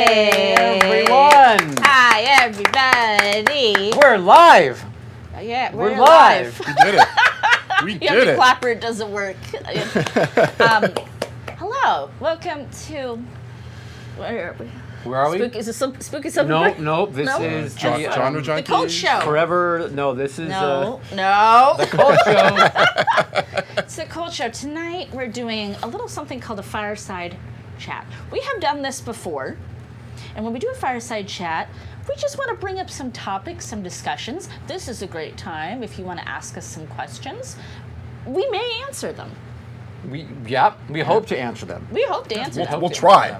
Hey, everyone! Hi, everybody! We're live! Yeah, We're live! We did it. We You did have to it. clap or it doesn't work. Hello, welcome to... Where are we? Where are we? Spooky, is this spooky something? Nope. This is Genre The Junkie. Cult Show. Forever. No, this is No. the Cult Show. It's the Cult Show. Tonight we're doing a little something called a Fireside Chat. We have done this before, and when we do a Fireside Chat, we just want to bring up some topics, some discussions. This is a great time if you want to ask us some questions. We may answer them. We hope to answer them. We hope to answer them. We'll try.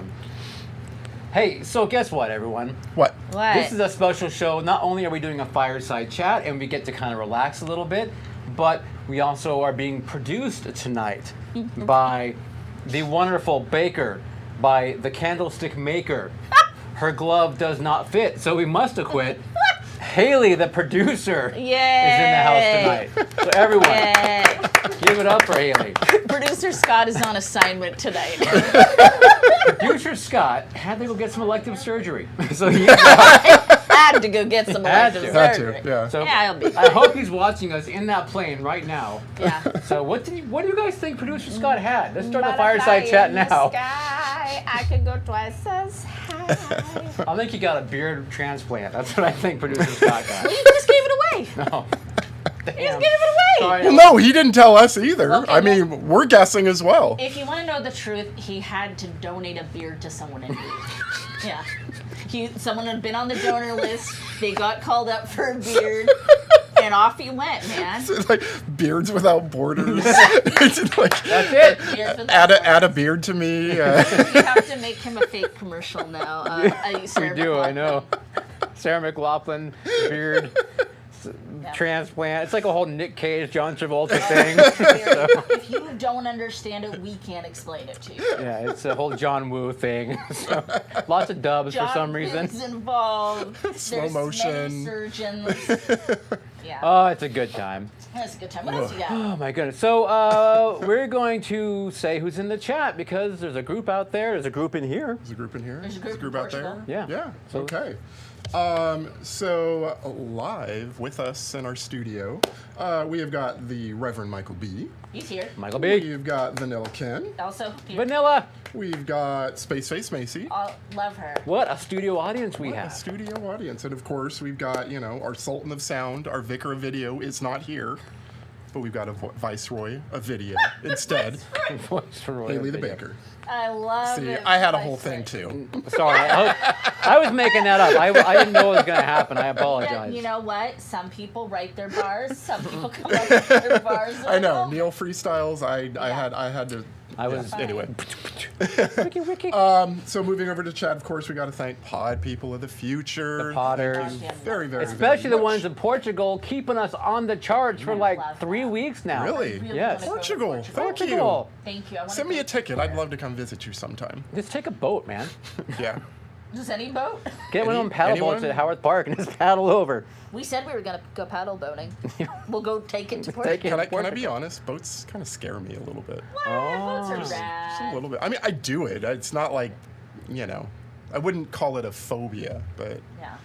Hey, so guess what, everyone? What? What? This is a special show. Not only are we doing a fireside chat and we get to kind of relax a little bit, but we also are being produced tonight by the wonderful baker, by the candlestick maker. Her glove does not fit, so we must acquit. Haley, the producer, is in the house tonight. So everyone, give it up for Haley. Producer Scott is on assignment tonight. Producer Scott had to go get some elective surgery. So he Had to go get some Had elective to. Had surgery. to, yeah. So Yeah, I'll be. I hope he's watching us in that plane right now. Yeah. So what do you guys think Producer Scott had? Let's start the Butterfly fireside chat in the now. sky, I could go twice as high. I think he got a beard transplant. That's what I think Producer Scott got. You just gave it away. No. You just Damn. gave it away. Sorry. Well, no, he didn't tell us either. Okay, I mean, we're guessing as well. If you want to know the truth, he had to donate a beard to someone in need. Yeah. Someone had been on the donor list. They got called up for a beard, and off he went, man. It's like beards without borders. It's like, That's it. Beard for the add a beard to me. You have to make him a fake commercial now. We do, I know. Sarah McLachlan, beard, transplant. It's like a whole Nick Cage, John Travolta thing. If you don't understand it, we can't explain it to you. Yeah, it's a whole John Woo thing. So, lots of dubs for some reason. John's involved. Slow There's motion. many surgeons. Yeah, Oh, it's a good time. that's a good time. What else you got? Oh my goodness. So we're going to say who's in the chat because there's a group out there. There's a group in here. There's a group in here. There's a group in out there. Portugal. Yeah. Yeah. So- Okay. So live with us in our studio, we have got the Reverend Michael B. He's here. Michael B. We've got Vanilla Ken. Also here. Vanilla. We've got Space Face Macy. Love her. What a studio audience we A have. studio audience. And of course, we've got, our Sultan of Sound, our Vicar of Video is not here, but we've got a Viceroy of Video instead. Haley the Baker. I love See, it. I had a whole thing too. Sorry, I was making that up. I didn't know it was going to happen. I Yeah, apologize. you know what? Some people write their bars. Some people come up with their bars. I know. Oh, Neil freestyles. I had to. I was Anyway. Wiki, wiki. So moving over to chat, of course, we got to thank Pod People of the Future. The Potters. Very, very, Especially very the ones much. in Portugal keeping us on the charts for like love 3 that. weeks now. Really? really Yes. wanna go to Portugal. Thank Portugal. Thank you. I you. wanna Send me go- a ticket. I'd love to come visit you sometime. Just take a boat, man. Yeah. Just any boat? Get one of them paddle boats anyone? at Howard Park and just paddle over. We said we were going to go paddle boating. We'll go take it to Take Portugal. it. Can I be Portugal. honest? Boats kind of scare me a little bit. Boats are Just a rad. little bit. I mean, I do it. It's not like, I wouldn't call it a phobia, but Yeah.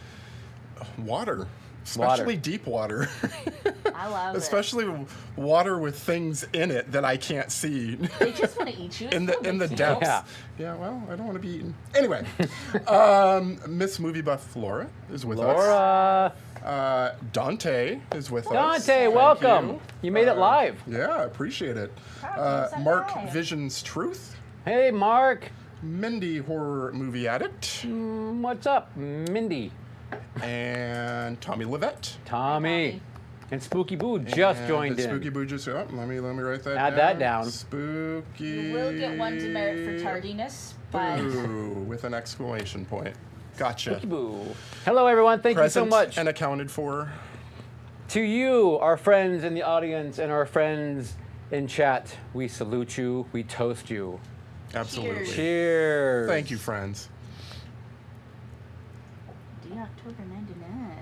water. Especially Water. deep water. I love it. Especially water with things in it that I can't see. They just want to eat you. in the It's depths. Yeah. Yeah, well, I don't want to be eaten. Anyway, Miss Movie Buff Flora is with Laura. us. Dante is with us. Dante, Thank welcome. You made it live. Yeah, I appreciate it. Proud to be Mark alive. Vision's Truth. Hey, Mark. Mindy Horror Movie Addict. What's up, Mindy? And Tommy Levette. Tommy. And Spooky Boo just And joined in. Spooky Boo just, let me write that Add down. that down. Spooky. You will get one demerit for tardiness, but Boo with an exclamation point. Gotcha. Spooky Boo. Hello, everyone. Thank Present you so much. and accounted for. To you, our friends in the audience and our friends in chat, we salute you. We toast you. Absolutely. Cheers. Thank you, friends. the October 99.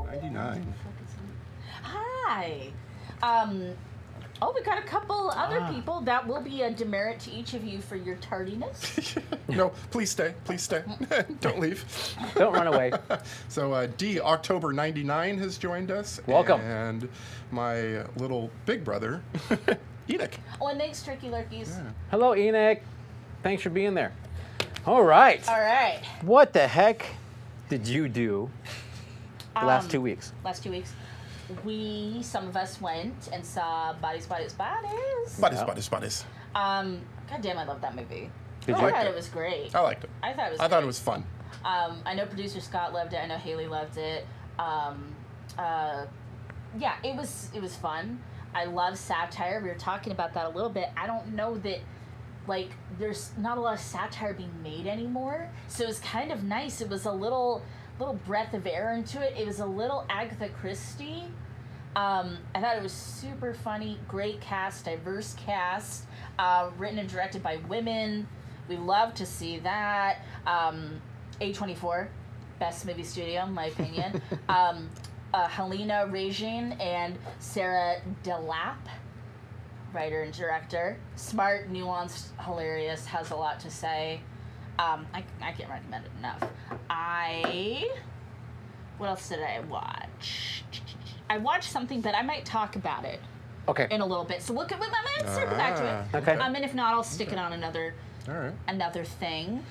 99. Hi. Oh, we got a couple other people. That will be a demerit to each of you for your tardiness. No, please stay. Please stay. Don't leave. Don't run away. So D, October 99 has joined us. Welcome. And my little big brother, Enoch. Oh, and thanks, Turkey Lurkies. Yeah. Hello, Enoch. Thanks for being there. All right. All right. What the heck did you do the last 2 weeks? Last 2 weeks, some of us went and saw Bodies. Buddies. God damn, I love that movie. Did I you? thought it was great. I liked it. I thought it was. I thought it was fun. I know producer Scott loved it. I know Haley loved it. Yeah, it was fun. I love satire. We were talking about that a little bit. I don't know that, like, there's not a lot of satire being made anymore. So it was kind of nice. It was a little breath of air into it. It was a little Agatha Christie. I thought it was super funny. Great cast, diverse cast. Written and directed by women. We love to see that. A24, best movie studio in my opinion. Helena Regine and Sarah Delap, writer and director. Smart, nuanced, hilarious, has a lot to say. I can't recommend it enough. What else did I watch? I watched something, but I might talk about it Okay. in a little bit. So look at, I'm gonna circle back to it. Okay. And if not, I'll stick it on another thing.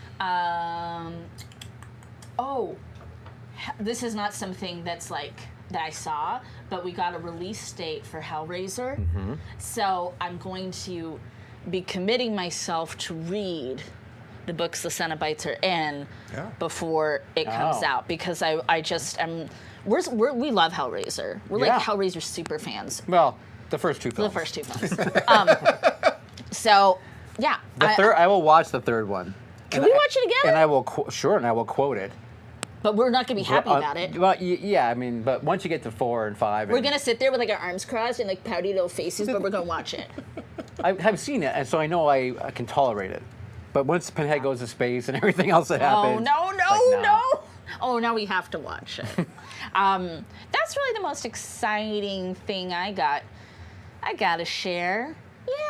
This is not something that's like that I saw, but we got a release date for Hellraiser. Mm-hmm. So I'm going to be committing myself to read the books the Cenobites are in before it comes out, because I just am. We love Hellraiser. We're like Hellraiser super fans. Well, the first two films. The first two films. So yeah, The third, I will watch the third one. Can we watch it together? And I will and I will quote it. But we're not gonna be happy about it. Well, yeah, I mean, but once you get to 4 and 5, We're gonna sit there with like our arms crossed and like pouty little faces, but we're gonna watch it. I have seen it, and so I know I can tolerate it. But once Pinhead goes to space and everything else that happens, no. Oh, now we have to watch it. That's really the most exciting thing I gotta share.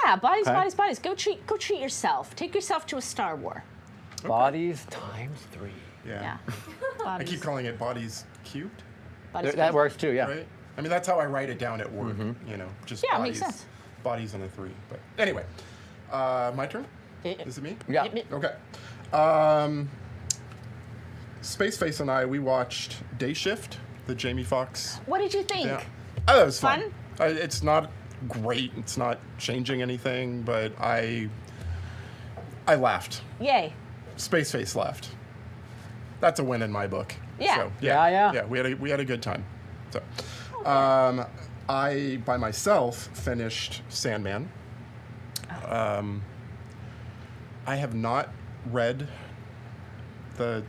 Yeah, bodies. Go treat yourself. Take yourself to a Star War. Bodies times 3. Yeah. Bodies. I keep calling it bodies cubed. Bodies. That works too, yeah. Right? I mean, that's how I write it down at work. Mm-hmm. You know, just Yeah, it bodies. makes sense. Bodies and a 3. But anyway, my turn. Is it me? Yeah. Okay. Spaceface and I, we watched Day Shift, the Jamie Foxx. What did you think? Yeah. I thought it was Fun? It's not great. It's not changing anything, but I laughed. Yay. Spaceface laughed. That's a win in my book. Yeah. So, Yeah. Yeah, we had a good time. So, I by myself finished Sandman. I have not read the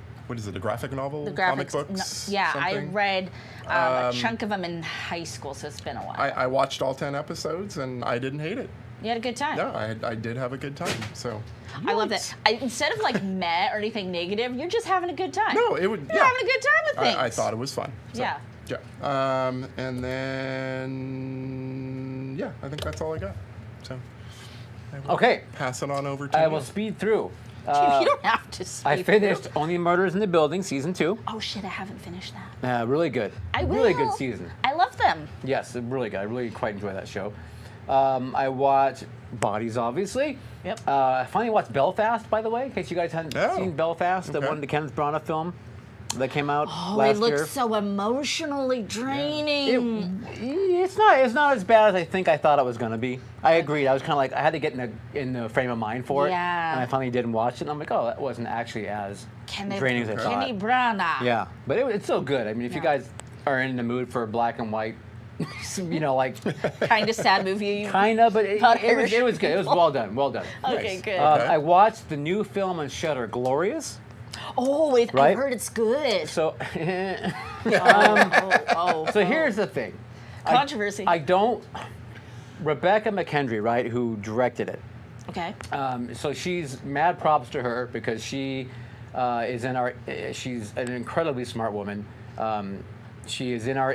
graphic novel, The comic graphics. books. I something? read a chunk of them in high school, so it's been a while. I watched all 10 episodes and I didn't hate it. You had a good time. No, I did have a good time. So I love that. Instead of like meh or anything negative, you're just having a good time. no, it would. You're having a good time with things. I thought it was fun. So, Yeah. Yeah. And then I think that's all I got. So I will Okay. pass it on over to I you. will speed through. You don't have to speak. I finished Only Murders in the Building, season 2. Oh shit, I haven't finished that. Really good. I will. Really good season. I love them. Yes, really good. I really quite enjoy that show. I watched Bodies, obviously. Yep. I finally watched Belfast, by the way, in case you guys hadn't seen Belfast, the Okay. one, the Kenneth Branagh film that came out Oh, last it looks year. so emotionally draining. It's not as bad as I think I thought it was going to be. I agreed. I was kind of like, I had to get in the frame of mind for it. Yeah. And I finally did and watched it, and I'm like, oh, that wasn't actually as draining as I thought. Kenny Branagh. Yeah, but it's still good. I mean, if you guys are in the mood for black and white, like Kind of sad movie. kind of, but it was good. It was well done. Okay, Nice. good. I watched the new film on Shudder, Glorious. Oh, Right? I heard it's good. So, Oh. so here's the thing. Controversy. I don't. Rebecca McKendry, right, who directed it. Okay. So she's mad props to her because she is she's an incredibly smart woman. She is in our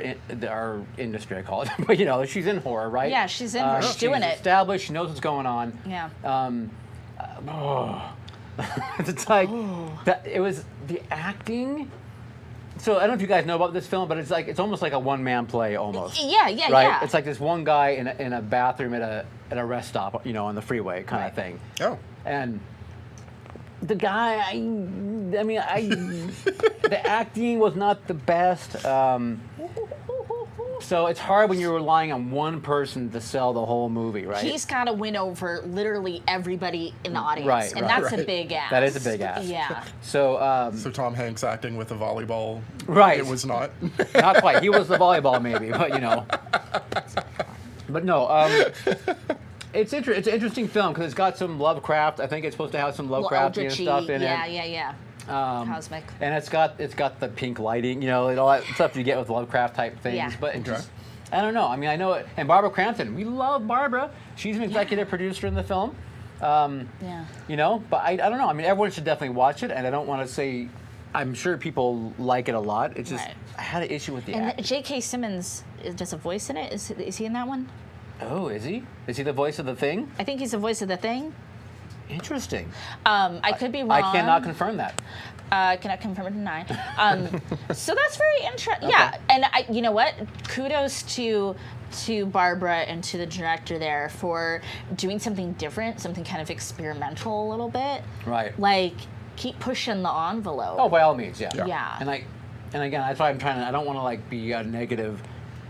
industry, I call it. But you know, she's in horror, right? Yeah, she's in horror. She's doing it. Established. She knows what's going on. Yeah. It's like it was the acting. So I don't know if you guys know about this film, but it's almost like a one-man play almost. Yeah, right? yeah. It's like this one guy in a bathroom at a rest stop, you know, on the freeway kind of thing. Oh. And the guy, the acting was not the best. So it's hard when you're relying on one person to sell the whole movie, right? He's got to win over literally everybody in the audience, Right, and right. that's a big ask. That is a big ask. Yeah. So So Tom Hanks acting with a volleyball. Right. It was not. not quite. He was the volleyball maybe, but you know. But no, it's an interesting film because it's got some Lovecraft. I think it's supposed to have some Lovecraftian stuff in it. Yeah. Cosmic. And it's got the pink lighting, you know, and all that stuff you get with Lovecraft type things. Yeah. But it just, I don't know. I mean, I know it. And Barbara Crampton, we love Barbara. She's an executive producer in the film. Yeah. You know, but I don't know. I mean, everyone should definitely watch it. And I don't want to say, I'm sure people like it a lot. It's just, Right. I had an issue with the And acting. J.K. Simmons does a voice in it. Is he in that one? Oh, is he? Is he the voice of the Thing? I think he's the voice of the Thing. Interesting. I could be wrong. I cannot confirm that. Cannot confirm or deny. So that's very interesting. Yeah, and you know what? Kudos to Barbara and to the director there for doing something different, something kind of experimental a little bit. Right. Like, keep pushing the envelope. Oh, by all means, yeah. Yeah. And again, that's why I'm trying to. I don't want to like be negative.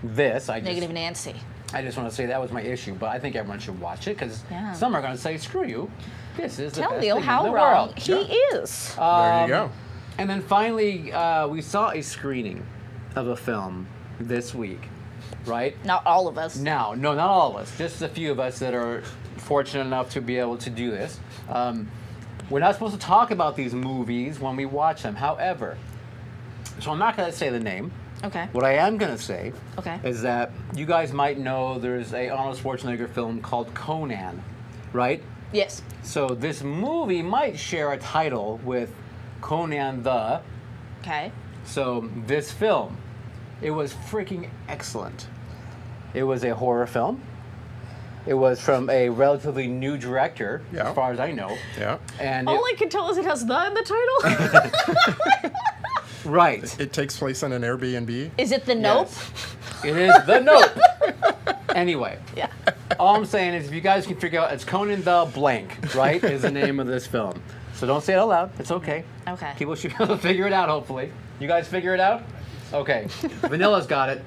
Negative Nancy. I just want to say that was my issue, but I think everyone should watch it because Yeah. some are going to say, "Screw you, this is the Tell best Neil thing in how the wrong world." he is. There you go. And then finally, we saw a screening of a film this week, right? Not all of us. Now, no, not all of us. Just a few of us that are fortunate enough to be able to do this. We're not supposed to talk about these movies when we watch them. However, so I'm not going to say the name. Okay. What I am going to say Okay. is that you guys might know there's a Arnold Schwarzenegger film called Conan, right? Yes. So this movie might share a title with Conan the. Okay. So this film, it was freaking excellent. It was a horror film. It was from a relatively new director, Yeah. as far as I know. Yeah. And All I can tell is it has the in the title. right. It takes place in an Airbnb. Is it the Nope? Yes. It is the Nope. Anyway, Yeah. all I'm saying is if you guys can figure out, it's Conan the blank, right, is the name of this film. So don't say it out loud. It's okay. Okay. People should be able to figure it out, hopefully. You guys figure it out? Okay. Vanilla's got it.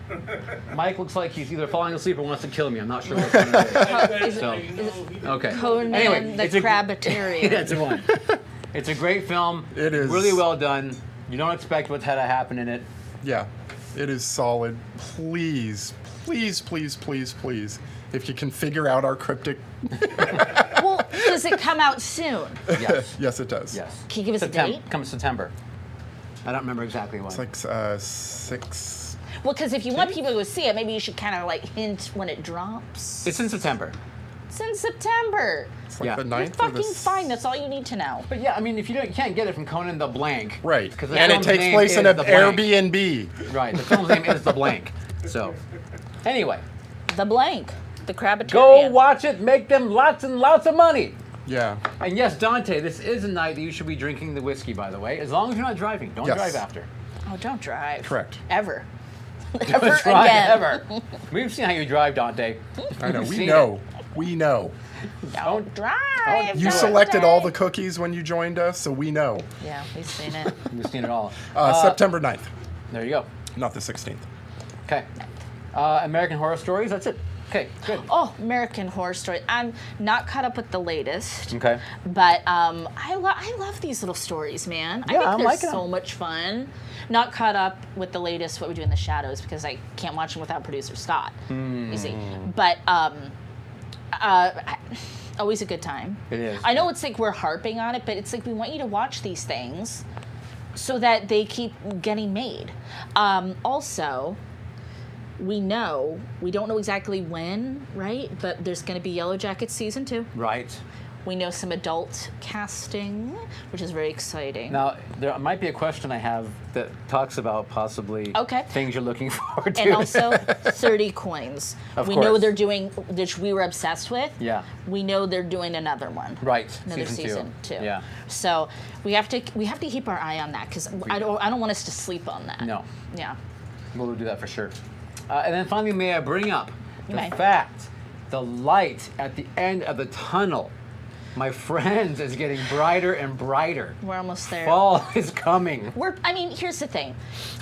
Mike looks like he's either falling asleep or wants to kill me. I'm not sure which one it is. So, okay. Conan Anyway, the it's a- Crabitarian. That's the one. It's a great film. It is. Really well done. You don't expect what's had to happen in it. Yeah. It is solid. Please, please, please, please, please. If you can figure out our cryptic. Well, does it come out soon? Yes. Yes, it does. Yes. Can you give us a date? Comes September. I don't remember exactly when. It's like 6. Well, because if you want people to see it, maybe you should kind of like hint when it drops. It's in September. It's in September. It's like Yeah. the You're 9th or the Fucking fine. That's all you need to know. But yeah, I mean, if you can't get it from Conan the blank. Right. Because And it takes place in an Airbnb. Right. The film's name is The Blank. So, anyway, The blank. The Crabitarian. go watch it. Make them lots and lots of money. Yeah. And yes, Dante, this is a night that you should be drinking the whiskey, by the way, as long as you're not driving. Don't Yes. drive after. Oh, don't drive. Correct. Ever. Don't Ever drive again. ever. We've seen how you drive, Dante. I know. We've We seen know. We know. Don't drive. You don't selected all the drive. cookies when you joined us, so we know. Yeah, we've seen it. We've seen it all. September 9th, There you go. not the 16th. Okay. American Horror Stories, that's it. Okay, good. Oh, American Horror Story. I'm not caught up with the latest. Okay. But I love these little stories, man. I Yeah, think I'm they're liking so them. much fun. Not caught up with the latest What We Do in the Shadows because I can't watch them without producer Scott. You see. But always a good time. It is. I know it's like we're harping on it, but it's like we want you to watch these things so that they keep getting made. Also, we don't know exactly when, right? But there's going to be Yellow Jackets season 2. Right. We know some adult casting, which is very exciting. Now, there might be a question I have that talks about possibly things you're looking forward to. And also 30 coins. Of we course. know they're doing, which we were obsessed with. Yeah. We know they're doing another one. Right. Another season two. Yeah. So we have to keep our eye on that because I don't want us to sleep on that. No. Yeah. We'll do that for sure. And then finally, may I bring up the may. fact, the light at the end of the tunnel, my friends, is getting brighter and brighter. We're almost there. Fall is coming. Here's the thing.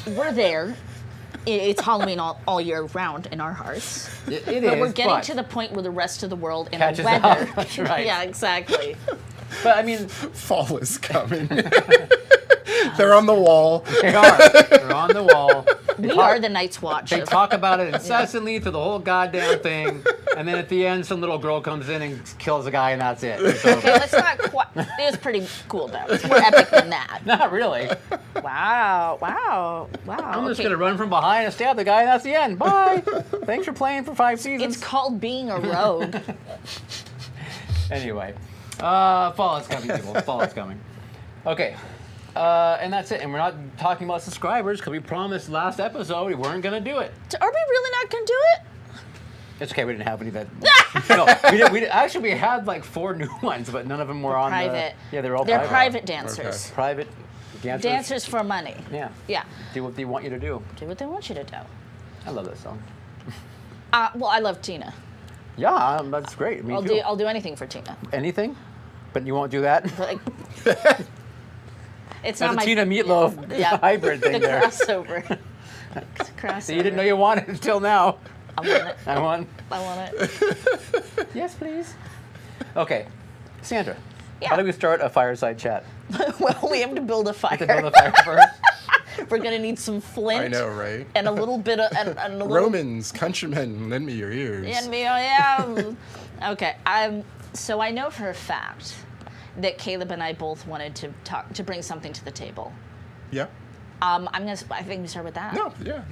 We're there. It's Halloween all year round in our hearts. It but is, we're getting to the point where the rest of the world and catches the weather. up. That's right. Yeah, exactly. But I mean, Fall is coming. They're on the wall. they are. They're on the wall. We are the Night's Watch. They talk about it incessantly through the whole goddamn thing, and then at the end, some little girl comes in and kills a guy, and that's it. It's over. Okay, let's not quite. It was pretty cool though. It's more epic than that. Not really. Wow. I'm just gonna run from behind and stab the guy, and that's the end. Bye. Thanks for playing for 5 seasons. It's called being a rogue. Anyway, fall is coming, people. Fall is coming. Okay, and that's it. And we're not talking about subscribers because we promised last episode we weren't gonna do it. Are we really not gonna do it? It's okay. We didn't have any that. No, we had like 4 new ones, but none of them were on Private. Yeah, they're all They're private. private dancers. Private dancers. Dancers for money. Yeah. Yeah. Do what they want you to do. Do what they want you to do. I love that song. Well, I love Tina. Yeah, that's great. Me too. I'll do anything for Tina. Anything, but you won't do that. But, it's That's not a my Tina Meatloaf hybrid thing the there. crossover. Crossover. So you didn't know you wanted it until now. I want it. I won. I want it. Yes, please. Okay, Sandra. Yeah. How do we start a fireside chat? Well, we have to build a fire. To build a fire first. We're gonna need some flint. I know, right? And a little bit of and a little. Romans, countrymen, lend me your ears. And me, oh yeah. Okay. So I know for a fact that Caleb and I both wanted to bring something to the table. Yeah. I think we start with that. No, yeah.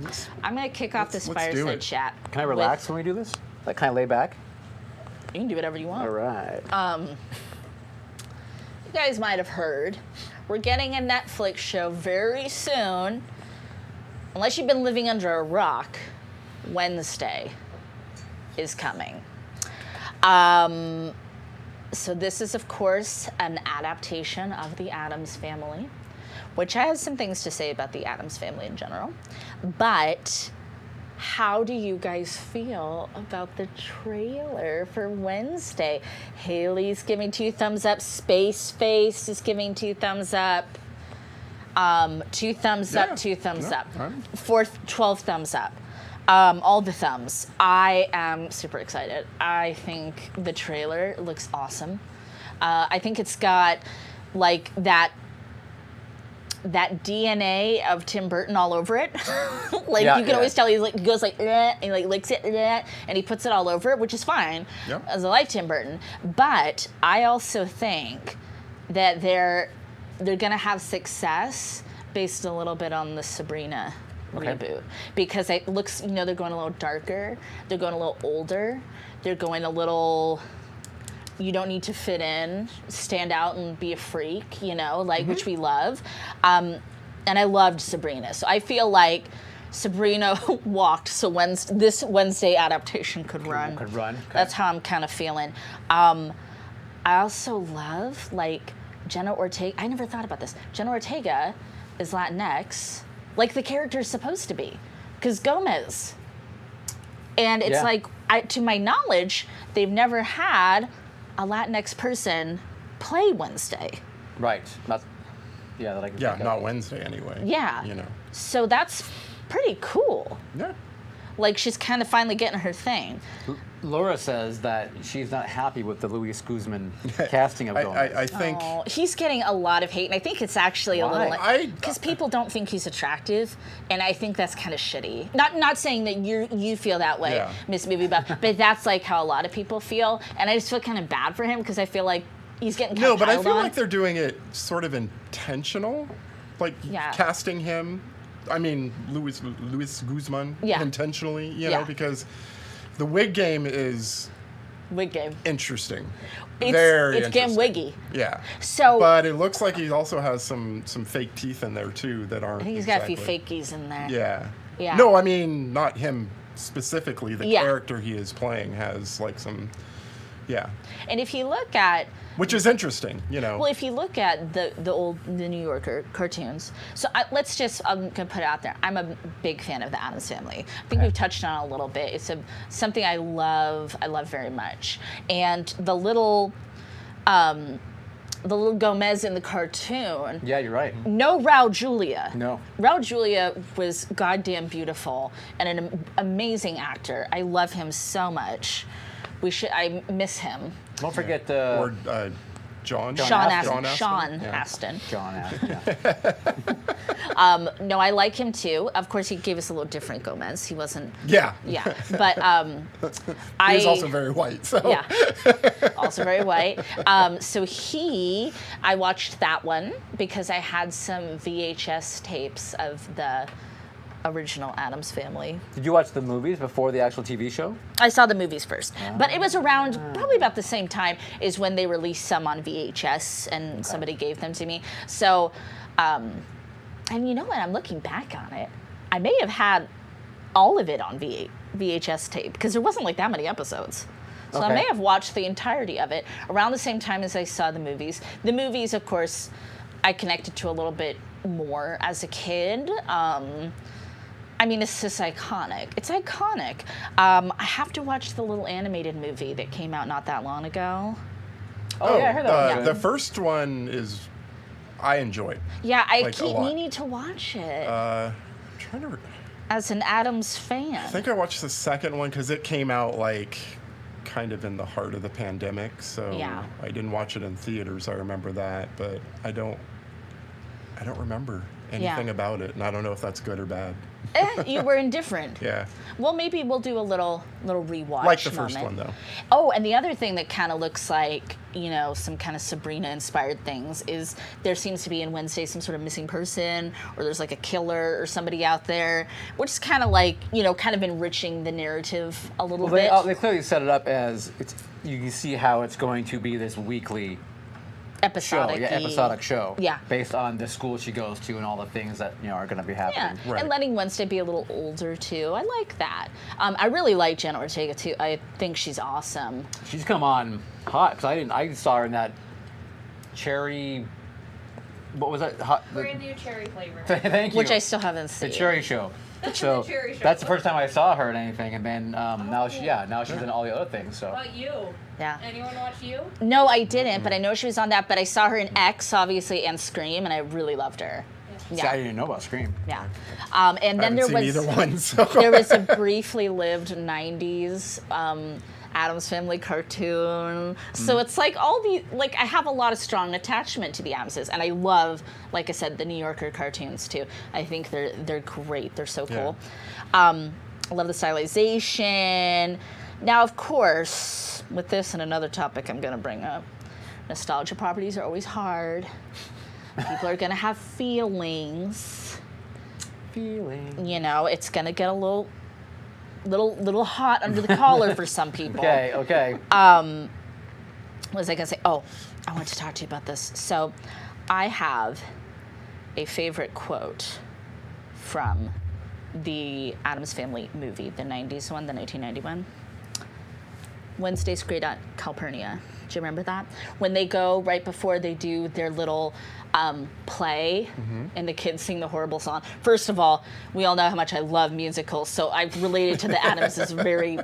I'm gonna kick off this let's do fireside it. chat. Can I relax when we do this? Like, can I lay back? You can do whatever you want. All right. You guys might have heard we're getting a Netflix show very soon. Unless you've been living under a rock, Wednesday is coming. So this is, of course, an adaptation of the Addams Family, which I have some things to say about the Addams Family in general. But how do you guys feel about the trailer for Wednesday? Haley's giving 2 thumbs up. Space Face is giving 2 thumbs up. 2 thumbs up, 2 thumbs up. 12 thumbs up. All the thumbs. I am super excited. I think the trailer looks awesome. I think it's got like that DNA of Tim Burton all over it. Like you can always tell he goes like and he like licks it and he puts it all over it, which is fine. Yeah. As I like Tim Burton, but I also think that they're gonna have success based a little bit on the Sabrina reboot because it looks, they're going a little darker, they're going a little older, they're going a little. You don't need to fit in, stand out and be a freak, which we love. And I loved Sabrina. So I feel like Sabrina walked so this Wednesday adaptation could run. Could run. Okay. That's how I'm kind of feeling. I also love, Jenna Ortega. I never thought about this. Jenna Ortega is Latinx, like the character is supposed to be, because Gomez. And it's to my knowledge, they've never had a Latinx person play Wednesday. Right. Not Wednesday anyway. Yeah. So that's pretty cool. Yeah. Like she's kind of finally getting her thing. Laura says that she's not happy with the Luis Guzman casting of Gomez. I think he's getting a lot of hate, and I think it's actually a little because people don't think he's attractive, and I think that's kind of shitty. Not saying that you feel that way, Miss Movie Buff, but that's like how a lot of people feel, and I just feel kind of bad for him because I feel like he's getting kind of but I piled feel on. like they're doing it sort of intentional, casting him. I mean, Luis Guzman intentionally, because the wig game is Wig game. interesting. It's Very getting interesting. wiggy. Yeah. So But it looks like he also has some fake teeth in there too that aren't. I think he's got a few exactly- fakies in there. Yeah. Yeah. No, I mean not him specifically. The Yeah. character he is playing has like some. Yeah. And if you look at Which is interesting, you know. Well, if you look at the New Yorker cartoons, so I'm gonna put it out there. I'm a big fan of the Addams Family. I think we've touched on it a little bit. It's something I love very much. And the little Gomez in the cartoon. Yeah, you're right. No Raul Julia. No. Raul Julia was goddamn beautiful and an amazing actor. I love him so much. I miss him. Don't forget or John. Sean Astin. Astin. John Astin. Yeah. No, I like him too. Of course, he gave us a little different Gomez. He wasn't. Yeah. Yeah, but He was also very white. So. Yeah, also very white. I watched that one because I had some VHS tapes of the original Addams Family. Did you watch the movies before the actual TV show? I saw the movies first, but it was around probably about the same time is when they released some on VHS and somebody gave them to me. So, and you know what? I'm looking back on it. I may have had all of it on VHS tape because there wasn't like that many episodes. So I Okay. may have watched the entirety of it around the same time as I saw the movies. The movies, of course, I connected to a little bit more as a kid. I mean, it's just iconic. It's iconic. I have to watch the little animated movie that came out not that long ago. Oh, yeah, I heard that was The good. first one is, I enjoyed. Yeah, I Like, a keep lot. meaning to watch it I'm trying to. as an Addams fan. I think I watched the second one because it came out like kind of in the heart of the pandemic. So Yeah. I didn't watch it in theaters. I remember that, but I don't remember anything about it, and I don't know if that's good or bad. You were indifferent. Yeah. Well, maybe we'll do a little rewatch. Like the first moment. one, though. Oh, and the other thing that kind of looks like, some kind of Sabrina-inspired things is there seems to be in Wednesday some sort of missing person, or there's like a killer or somebody out there, which is kind of like, kind of enriching the narrative a little bit. They clearly set it up as you can see how it's going to be this weekly episodic show. Yeah. Based on the school she goes to and all the things that are going to be happening. Yeah, Right. and letting Wednesday be a little older too. I like that. I really like Jenna Ortega too. I think she's awesome. She's come on hot because I saw her in that cherry. What was that? Brand new cherry flavor. Thank you. Which I still haven't seen. The cherry show. That's So the cherry show. that's the first time I saw her in anything, and then now she's in all the other things. So What about you? Yeah. Anyone watch you? No, I didn't, but I know she was on that. But I saw her in X, obviously, and Scream, and I really loved her. See, Yeah. I didn't know about Scream. Yeah. And I then haven't there seen was either one. So. there was a briefly lived '90s Addams Family cartoon. So it's like I have a lot of strong attachment to the Addamses, and I love, like I said, the New Yorker cartoons too. I think they're great. They're so cool. I love the stylization. Now, of course, with this and another topic I'm going to bring up, nostalgia properties are always hard. People are going to have feelings. It's going to get a little hot under the collar for some people. Okay. What was I going to say? Oh, I want to talk to you about this. So I have a favorite quote from the Addams Family movie, the 90s one, the 1991. Wednesday's Great Aunt Calpurnia. Do you remember that? When they go right before they do their little play and the kids sing the horrible song. First of all, we all know how much I love musicals, so I've related to the Addamses very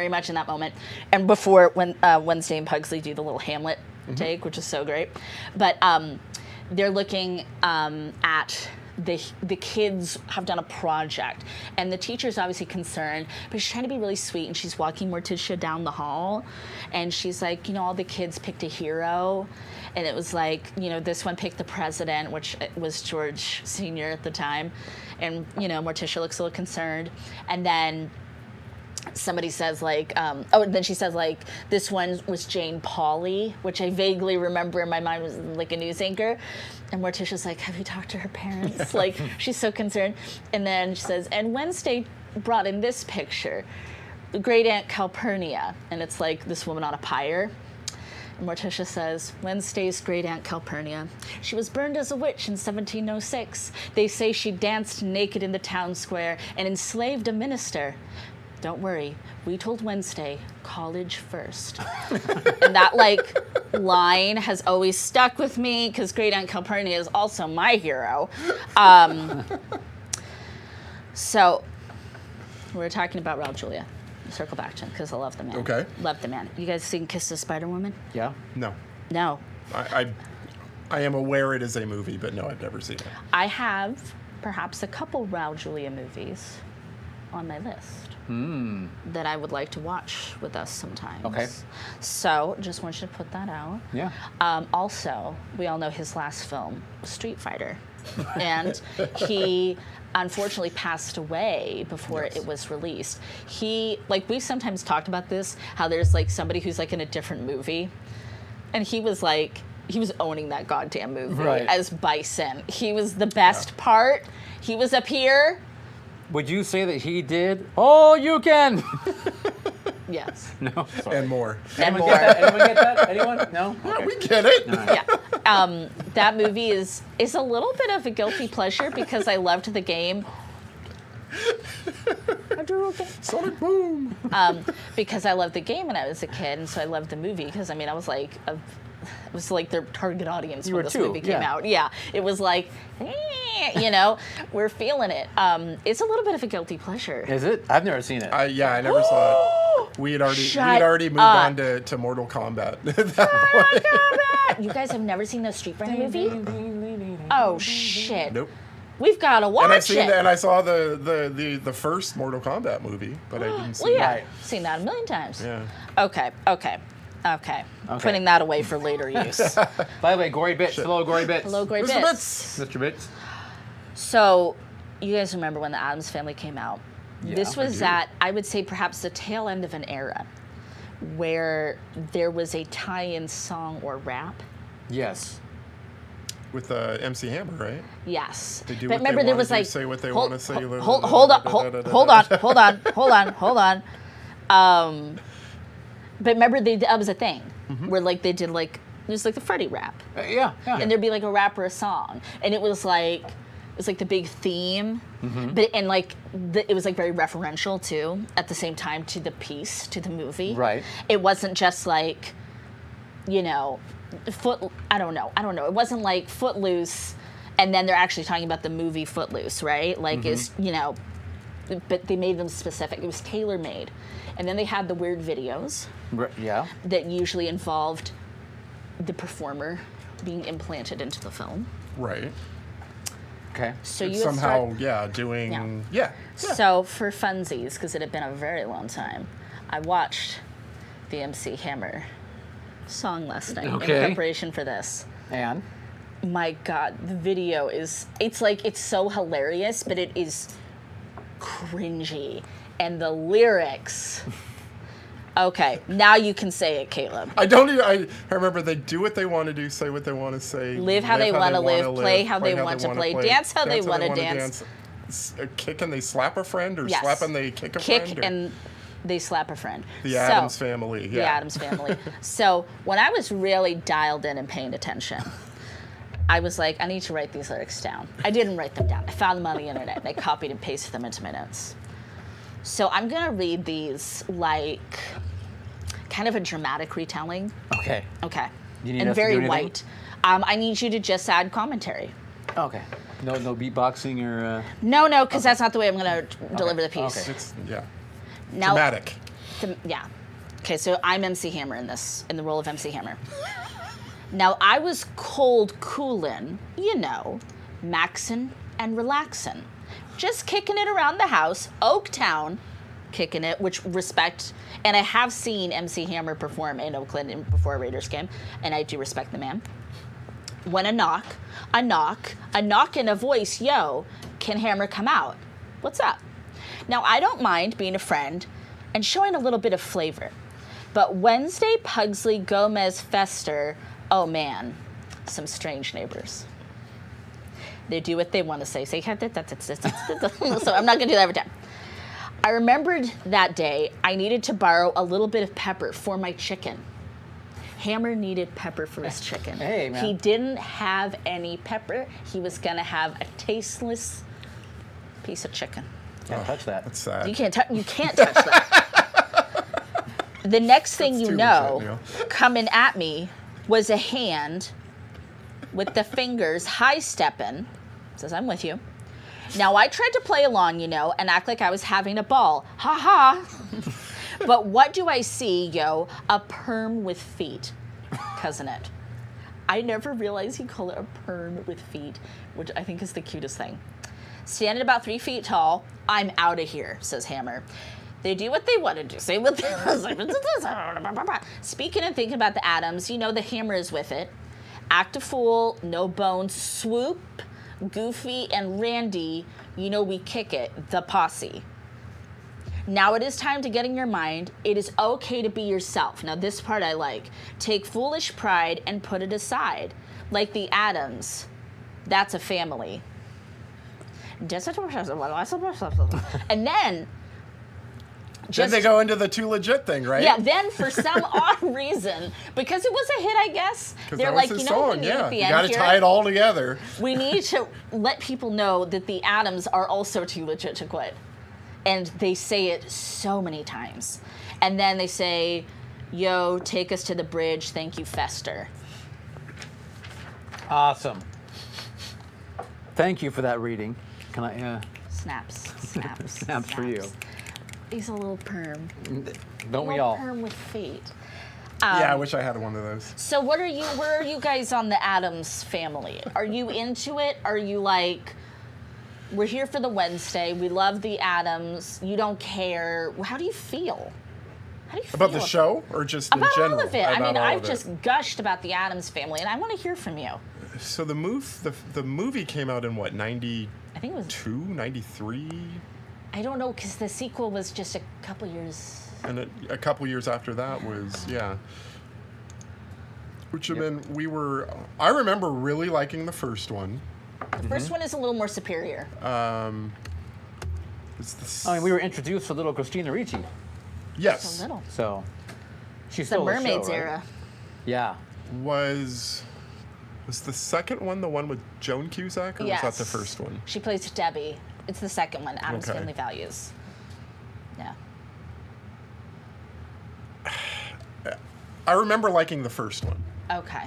much in that moment. And before when Wednesday and Pugsley do the little Hamlet take, which is so great. But they're looking at the kids have done a project, and the teacher's obviously concerned, but she's trying to be really sweet, and she's walking Morticia down the hall, and she's like, all the kids picked a hero, and it was like, this one picked the president, which was George Sr. at the time, and, Morticia looks a little concerned, and then somebody says then she says this one was Jane Pauley, which I vaguely remember in my mind was like a news anchor. And Morticia's like, have you talked to her parents? She's so concerned. And then she says, and Wednesday brought in this picture. Great Aunt Calpurnia, and it's like this woman on a pyre. And Morticia says, Wednesday's Great Aunt Calpurnia. She was burned as a witch in 1706. They say she danced naked in the town square and enslaved a minister. Don't worry, we told Wednesday, college first. And that, like, line has always stuck with me because Great Aunt Calpurnia is also my hero. So, we're talking about Raul Julia. Circle back to him because I love the man. Okay. Love the man. You guys seen Kiss the Spider-Woman? Yeah. No. No. I am aware it is a movie, but no, I've never seen it. I have perhaps a couple Raul Julia movies on my list that I would like to watch with us sometimes. Okay. So, just want you to put that out. Yeah. Also, we all know his last film, Street Fighter. And he unfortunately passed away before it was released. He, like, we sometimes talked about this, how there's like somebody who's like in a different movie. And he was like, he was owning that goddamn movie as Bison. He was the best part. He was up here. Would you say that he did? Oh, you can. Yes. No. Sorry. And more. And more. Anyone get that? Anyone? No. Yeah, Okay. we get it. Yeah. That movie is a little bit of a guilty pleasure because I loved the game. Sonic Boom. Because I loved the game when I was a kid, and so I loved the movie because, I mean, I was like, it was like their target audience when this movie came out. Yeah, it was like, you know, we're feeling it. It's a little bit of a guilty pleasure. Is it? I've never seen it. I never saw it. We had already moved on to Mortal Kombat. You guys have never seen the Street Fighter movie? Oh shit! Nope. We've got to watch And I've seen it. and I saw the first Mortal Kombat movie, but I didn't see Well, yeah, it. seen that a million times. Yeah. Okay. Putting that away for later use. By the way, Gory Bits. Hello, Gory Bits. Hello, Gory Mr. Bits. Mr. Bits. So, you guys remember when the Addams Family came out? Yeah, This was I do. at, I would say, perhaps the tail end of an era where there was a tie-in song or rap. Yes. With MC Hammer, right? Yes. They do But what they remember, there wanna was do, like say what they hold- wanna say. Hold on. But remember, that was a thing where like they did like there's like the Freddy rap, Yeah. and there'd be like a rap or a song, and it was like the big theme, but and like it was like very referential too at the same time to the piece, to the movie. Right. It wasn't just like, you know, I don't know. It wasn't like Footloose, and then they're actually talking about the movie Footloose, right? Like it's, you know, but they made them specific. It was tailor made, and then they had the weird videos Yeah. that usually involved the performer being implanted into the film. Right. Okay. So you Somehow, had doing. Yeah. So for funsies, because it had been a very long time, I watched the MC Hammer song last night in Okay. preparation for this. And? My God, the video it's so hilarious, but it is cringy. And the lyrics. Okay, now you can say it, Caleb. I don't even. I remember they do what they want to do, say what they want to say, Live how they want to live, play how they want to play, dance how they want to wanna dance. Kick and they slap a friend, or Yes. slap and they kick a Kick friend. and they slap a friend. The Addams Family. Yeah. The Addams Family. So when I was really dialed in and paying attention, I was like, I need to write these lyrics down. I didn't write them down. I found them on the internet and I copied and pasted them into my notes. So I'm gonna read these like kind of a dramatic retelling. Okay. Okay. You need and us to do very anything? white. I need you to just add commentary. Okay. No beatboxing or. No, because that's not the way I'm gonna deliver the piece. Okay. It's yeah. Now, Dramatic. Yeah. Okay, so I'm MC Hammer in the role of MC Hammer. Now, I was coolin', you know, maxin' and relaxin'. Just kicking it around the house, Oaktown, kicking it, which respect, and I have seen MC Hammer perform in Oakland before a Raiders game, and I do respect the man. When a knock, and a voice, yo, can Hammer come out? What's up? Now, I don't mind being a friend and showing a little bit of flavor, but Wednesday, Pugsley, Gomez, Fester, oh man, some strange neighbors. They do what they want to say. So I'm not going to do that every time. I remembered that day I needed to borrow a little bit of pepper for my chicken. Hammer needed pepper for his chicken. Hey, man. He didn't have any pepper. He was gonna have a tasteless piece of chicken. Can't touch that. That's sad. You can't touch that. The next thing That's you too know, legit, coming at me was a hand with the fingers high stepping. Says, I'm with you. Now, I tried to play along, and act like I was having a ball. Ha ha. But what do I see, yo? A perm with feet. Cousin Ed. I never realized he called it a perm with feet, which I think is the cutest thing. Standing about 3 feet tall, I'm out of here, says Hammer. They do what they want to do. Say what they Speaking and thinking about the Addams, the Hammer is with it. Act a fool, no bones, Swoop, Goofy, and Randy, we kick it, the posse. Now it is time to get in your mind, it is okay to be yourself. Now this part I like. Take foolish pride and put it aside. Like the Addams, that's a family. And then Then they go into the too legit thing, right? Yeah, then for some odd reason, because it was a hit, I guess, they're like, the we song, need at the you end got to here, tie it all together. we need to let people know that the Addams are also too legit to quit. And they say it so many times. And then they say, yo, take us to the bridge, thank you, Fester. Awesome. Thank you for that reading. Can I? Snaps. Snaps for you. He's a little perm. Don't we Little all? perm with feet. Yeah, I wish I had one of those. So where are you guys on the Addams Family? Are you into it? Are you like, we're here for the Wednesday, we love the Addams, you don't care? How do you feel? How do you feel? About the show or just in About general? all of it. About I mean, all I've of it. just gushed about the Addams Family, and I want to hear from you. So the movie came out in what, 92, I think it was, 93? I don't know, because the sequel was just a couple years. And a couple years after that was, yeah. Which, I mean, I remember really liking the first one. The first one is a little more superior. It's I mean, we were introduced to little Christina Ricci, yes. A little. so she's The still Mermaids a show, right? era. Yeah. Was the second one the one with Joan Cusack, or was that the Yes. first one? She plays Debbie. It's the second one, Addams Okay. Family Values. Yeah. I remember liking the first one. Okay.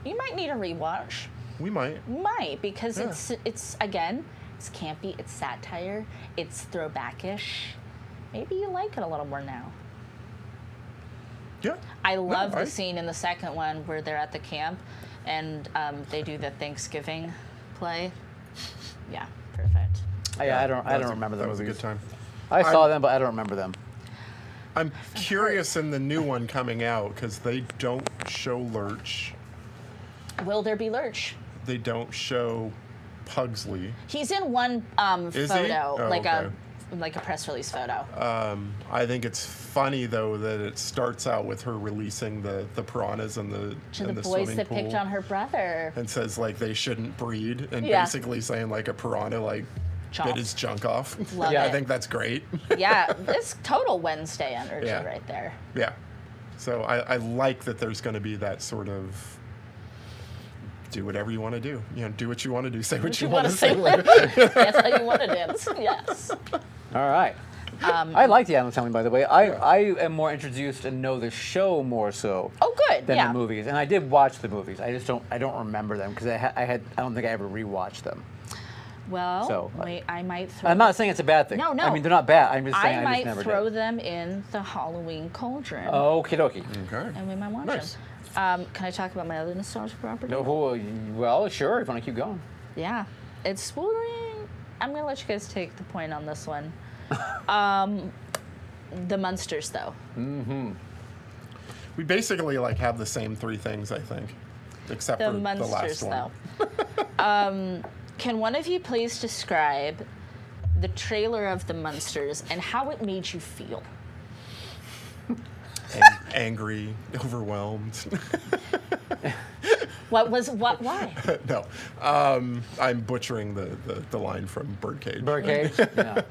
You might need a rewatch. We might. You might, because Yeah. it's again, it's campy, it's satire, it's throwbackish. Maybe you like it a little more now. Yeah. I love No, the scene in the second one where they're at the camp and they do the Thanksgiving play. Yeah, perfect. I don't that was remember the That was a movies. good time. I saw them, but I don't remember them. I'm curious in the new one coming out because they don't show Lurch. Will there be Lurch? They don't show Pugsley. He's in one Is he? photo, Oh, like okay. a press release photo. I think it's funny though that it starts out with her releasing the piranhas in the To in the the boys swimming that pool picked on her brother. and says like they shouldn't breed and Yeah. basically saying like a piranha like Chomp. bit his junk off. Love yeah, I it. think that's great. Yeah, it's total Wednesday energy Yeah. right there. Yeah. So I like that there's going to be that sort of do whatever you want to do. Do what you want to do. Say what you want to say. That's how you want to dance. Yes. All right. I like the Addams Family, by the way. I am more introduced and know the show more so Oh, good. than Yeah. the movies, and I did watch the movies. I don't remember them because I don't think I ever rewatched them. Well, So, wait, I might throw. I'm not saying it's a bad thing. No, no. I mean, they're not bad. I'm just saying I I, might just never throw did. them in the Halloween cauldron, Okie dokie. Okay. and we might watch Nice. them. Can I talk about my other nostalgic property? No, well, sure, if you want to keep going. Yeah, it's. I'm gonna let you guys take the point on this one. The Munsters, though. We basically like have the same three things, I think, except The for Munsters, the last one. though. Can one of you please describe the trailer of the Munsters and how it made you feel? Angry, overwhelmed. Why? No, I'm butchering the line from Birdcage. Birdcage. Yeah.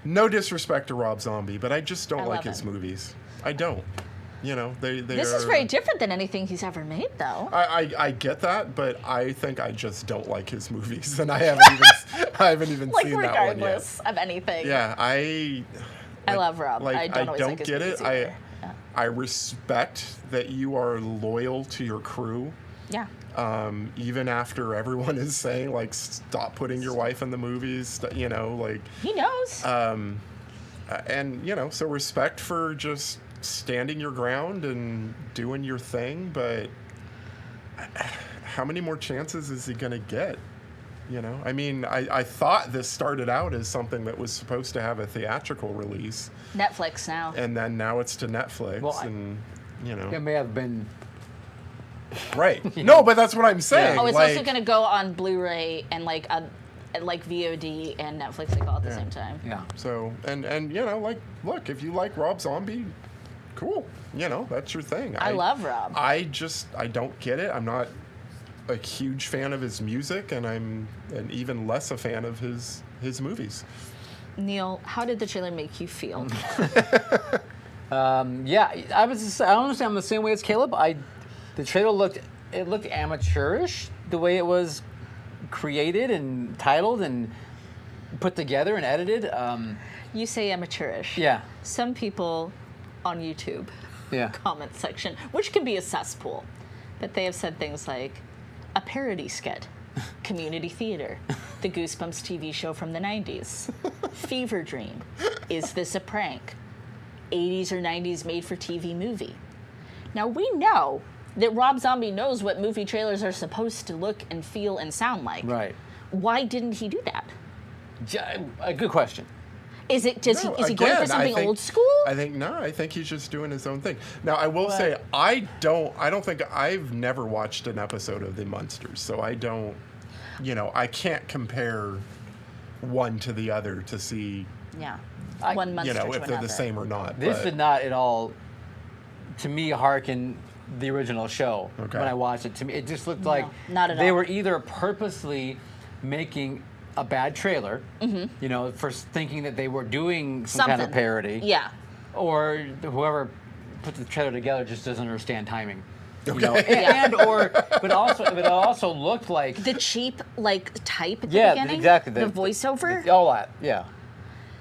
No disrespect to Rob Zombie, but I just don't I like love his him. movies. I don't. You know, they This is very different than anything he's ever made, though. I get that, but I think I just don't like his movies, and I haven't even Like, seen that one yet. regardless of anything. Yeah, I love Rob. Like, I don't always like his get movies it. either. I respect that you are loyal to your crew. Yeah. Even after everyone is saying, like, stop putting your wife in the movies, you know, like... He knows. And, you know, so respect for just standing your ground and doing your thing, but how many more chances is he going to get? You know, I mean, I thought this started out as something that was supposed to have a theatrical release. Netflix now. And then now it's to Netflix, Well, and, you know... It may have been. Right. No, but that's what I'm saying. Oh, it's like, also going to go on Blu-ray and like VOD and Netflix like all at the same time. Yeah. So, and you know, like, look, if you like Rob Zombie, cool. You know, that's your thing. I love Rob. I don't get it. I'm not a huge fan of his music, and I'm even less a fan of his movies. Neil, how did the trailer make you feel? Yeah, I honestly, I'm the same way as Caleb. The trailer looked amateurish the way it was created and titled and put together and edited. You say amateurish. Yeah. Some people on YouTube Yeah. comment section, which can be a cesspool, but they have said things like a parody skit, community theater, the Goosebumps TV show from the 90s, fever dream, is this a prank, 80s or 90s made for TV movie. Now we know that Rob Zombie knows what movie trailers are supposed to look and feel and sound like. Right. Why didn't he do that? A good question. Is he going for Again, something I think, old school? I think he's just doing his own thing. Now, I will say, I don't think I've never watched an episode of the Munsters, so I don't, you know, I can't compare one to the other to see, Yeah. I- One monster you know, to if they're another. the same or not. This but- did not at all, to me, harken the original show. Okay. When I watched it, to me, it just looked like not at they all. were either purposely making a bad trailer, you know, for thinking that they were doing some kind of Something. parody, Yeah. or whoever put the trailer together just doesn't understand timing. You know, Okay. but it also looked like The cheap, like, type at the beginning? exactly. The voiceover? All that, yeah.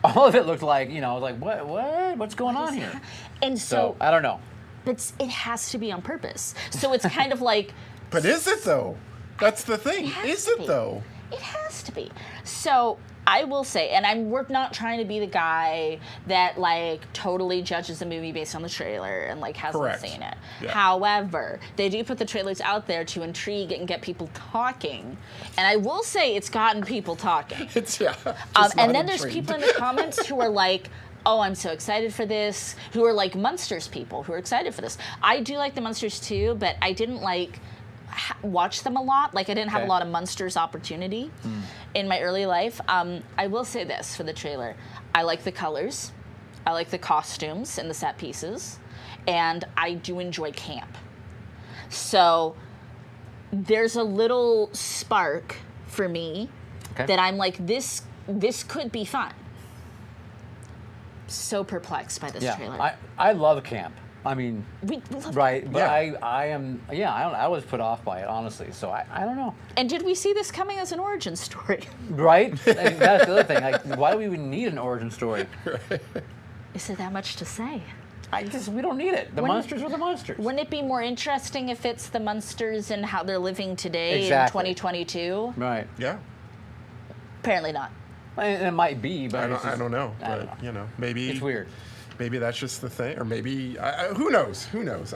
All of it looked like, you know, I was like, what's going on here? And So so, I don't know. but it has to be on purpose. So it's kind of like, But is it though? That's the thing. has Is to it be. though? it has to be. So I will say, and we're not trying to be the guy that like totally judges a movie based on the trailer and like hasn't Correct. seen it. Yeah. However, they do put the trailers out there to intrigue and get people talking. And I will say it's gotten people talking. It's just And not then there's intrigued. people in the comments who are like, oh, I'm so excited for this, who are like Munsters people who are excited for this. I do like the Munsters too, but I didn't like watch them a lot. Like I didn't have a Okay. lot of Munsters opportunity in my early life. I will say this for the trailer. I like the colors. I like the costumes and the set pieces. And I do enjoy camp. So there's a little spark for me Okay. that I'm like, this could be fun. So perplexed by this trailer. I love camp. I mean, we love right, but Yeah. I was put off by it, honestly. So I don't know. And did we see this coming as an origin story? Right? And that's the other thing. Like, why do we even need an origin story? Is it that much to say? We don't need it. The Wouldn't- monsters are the monsters. Wouldn't it be more interesting if it's the Munsters and how they're living today Exactly. in 2022? Right. Yeah. Apparently not. And it might be, but I don't know. I don't But, you know, maybe It's weird. Maybe that's just the thing, or maybe who knows? Who knows?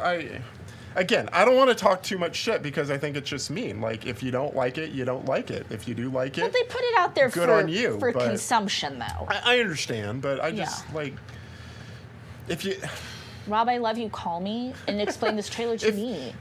Again, I don't want to talk too much shit because I think it's just mean. Like, if you don't like it, you don't like it. If you do like it, Well, they put it out there good for, on you, for but- consumption, though. I understand, but I just Yeah. like if you Rob, I love you. Call me and explain this trailer to me.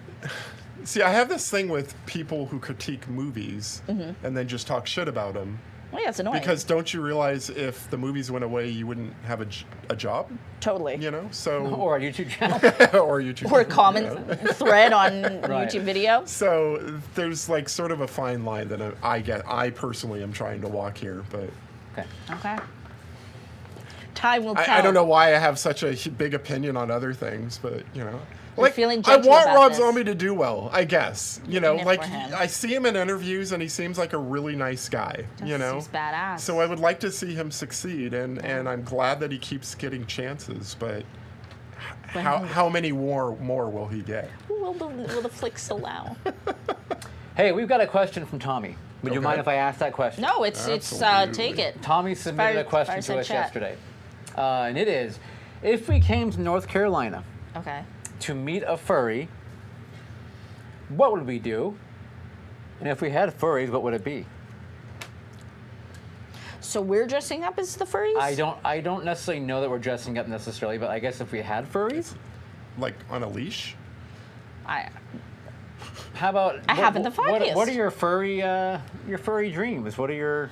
see. I have this thing with people who critique movies Mm-hmm. and then just talk shit about them. Well, yeah, it's annoying. Because don't you realize if the movies went away, you wouldn't have a job? Totally. You know, so Or a YouTube channel. or YouTube Or a channel, comment you know? thread on Right. YouTube video. So there's like sort of a fine line that I personally am trying to walk here, but Okay. Okay. Time will tell. I don't know why I have such a big opinion on other things, but you know, You're like feeling I gentle want about Rob this. Zombie to do well, I guess. You know, Looking like for him. I see him in interviews and he seems like a really nice guy. You know, He's badass. so I would like to see him succeed, and I'm glad that he keeps getting chances, but. How many more will he get? Will the flicks allow? Hey, we've got a question from Tommy. Would you Okay. mind if I ask that question? No, it's Absolutely. take it. Tommy submitted a question to Fireside us chat. yesterday. And it is, if we came to North Carolina Okay. to meet a furry, what would we do? And if we had furries, what would it be? So we're dressing up as the furries? I don't necessarily know that we're dressing up necessarily, but I guess if we had furries, Like on a leash? how about I haven't the foggiest. What are your furry dreams? What are your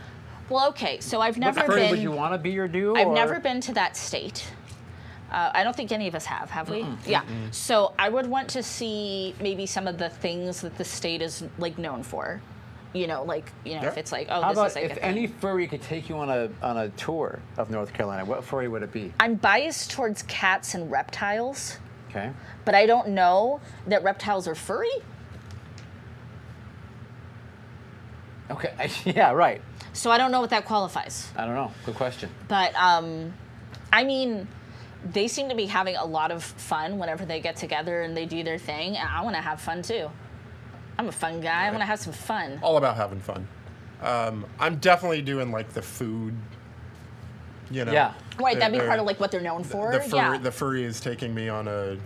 Well, okay. So I've what never furry been. would you want to be or do? I've or? never been to that state. I don't think any of us have we? Yeah. So I would want to see maybe some of the things that the state is like known for. You know, like Yeah. if it's like, How this about is like if a thing. any furry could take you on a tour of North Carolina? What furry would it be? I'm biased towards cats and reptiles, Okay. but I don't know that reptiles are furry. Okay. Yeah. Right. So I don't know what that qualifies. I don't know. Good question. But I mean, they seem to be having a lot of fun whenever they get together and they do their thing, and I want to have fun too. I'm a fun guy. I want to have some fun. All about having fun. I'm definitely doing like the food. You know. Yeah. Right, that'd be the- part of like what they're known for. The furry is taking me on a.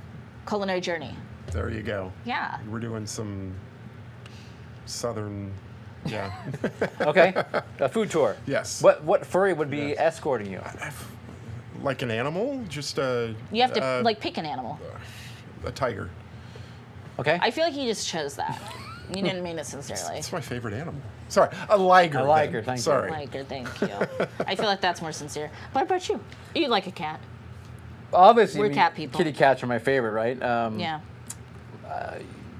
Culinary journey. There you go. Yeah. We're doing some southern. Yeah. Okay. A food tour. Yes. What furry would be escorting you? Like an animal, just a. You have to like pick an animal. a tiger. Okay. I feel like you just chose that. You didn't mean it sincerely. It's my favorite animal. Sorry, a liger. A liger, then. thank you. Sorry. Like, thank you. I feel like that's more sincere. What about you? You like a cat? Obviously, We're cat people. Kitty cats are my favorite, right? Yeah.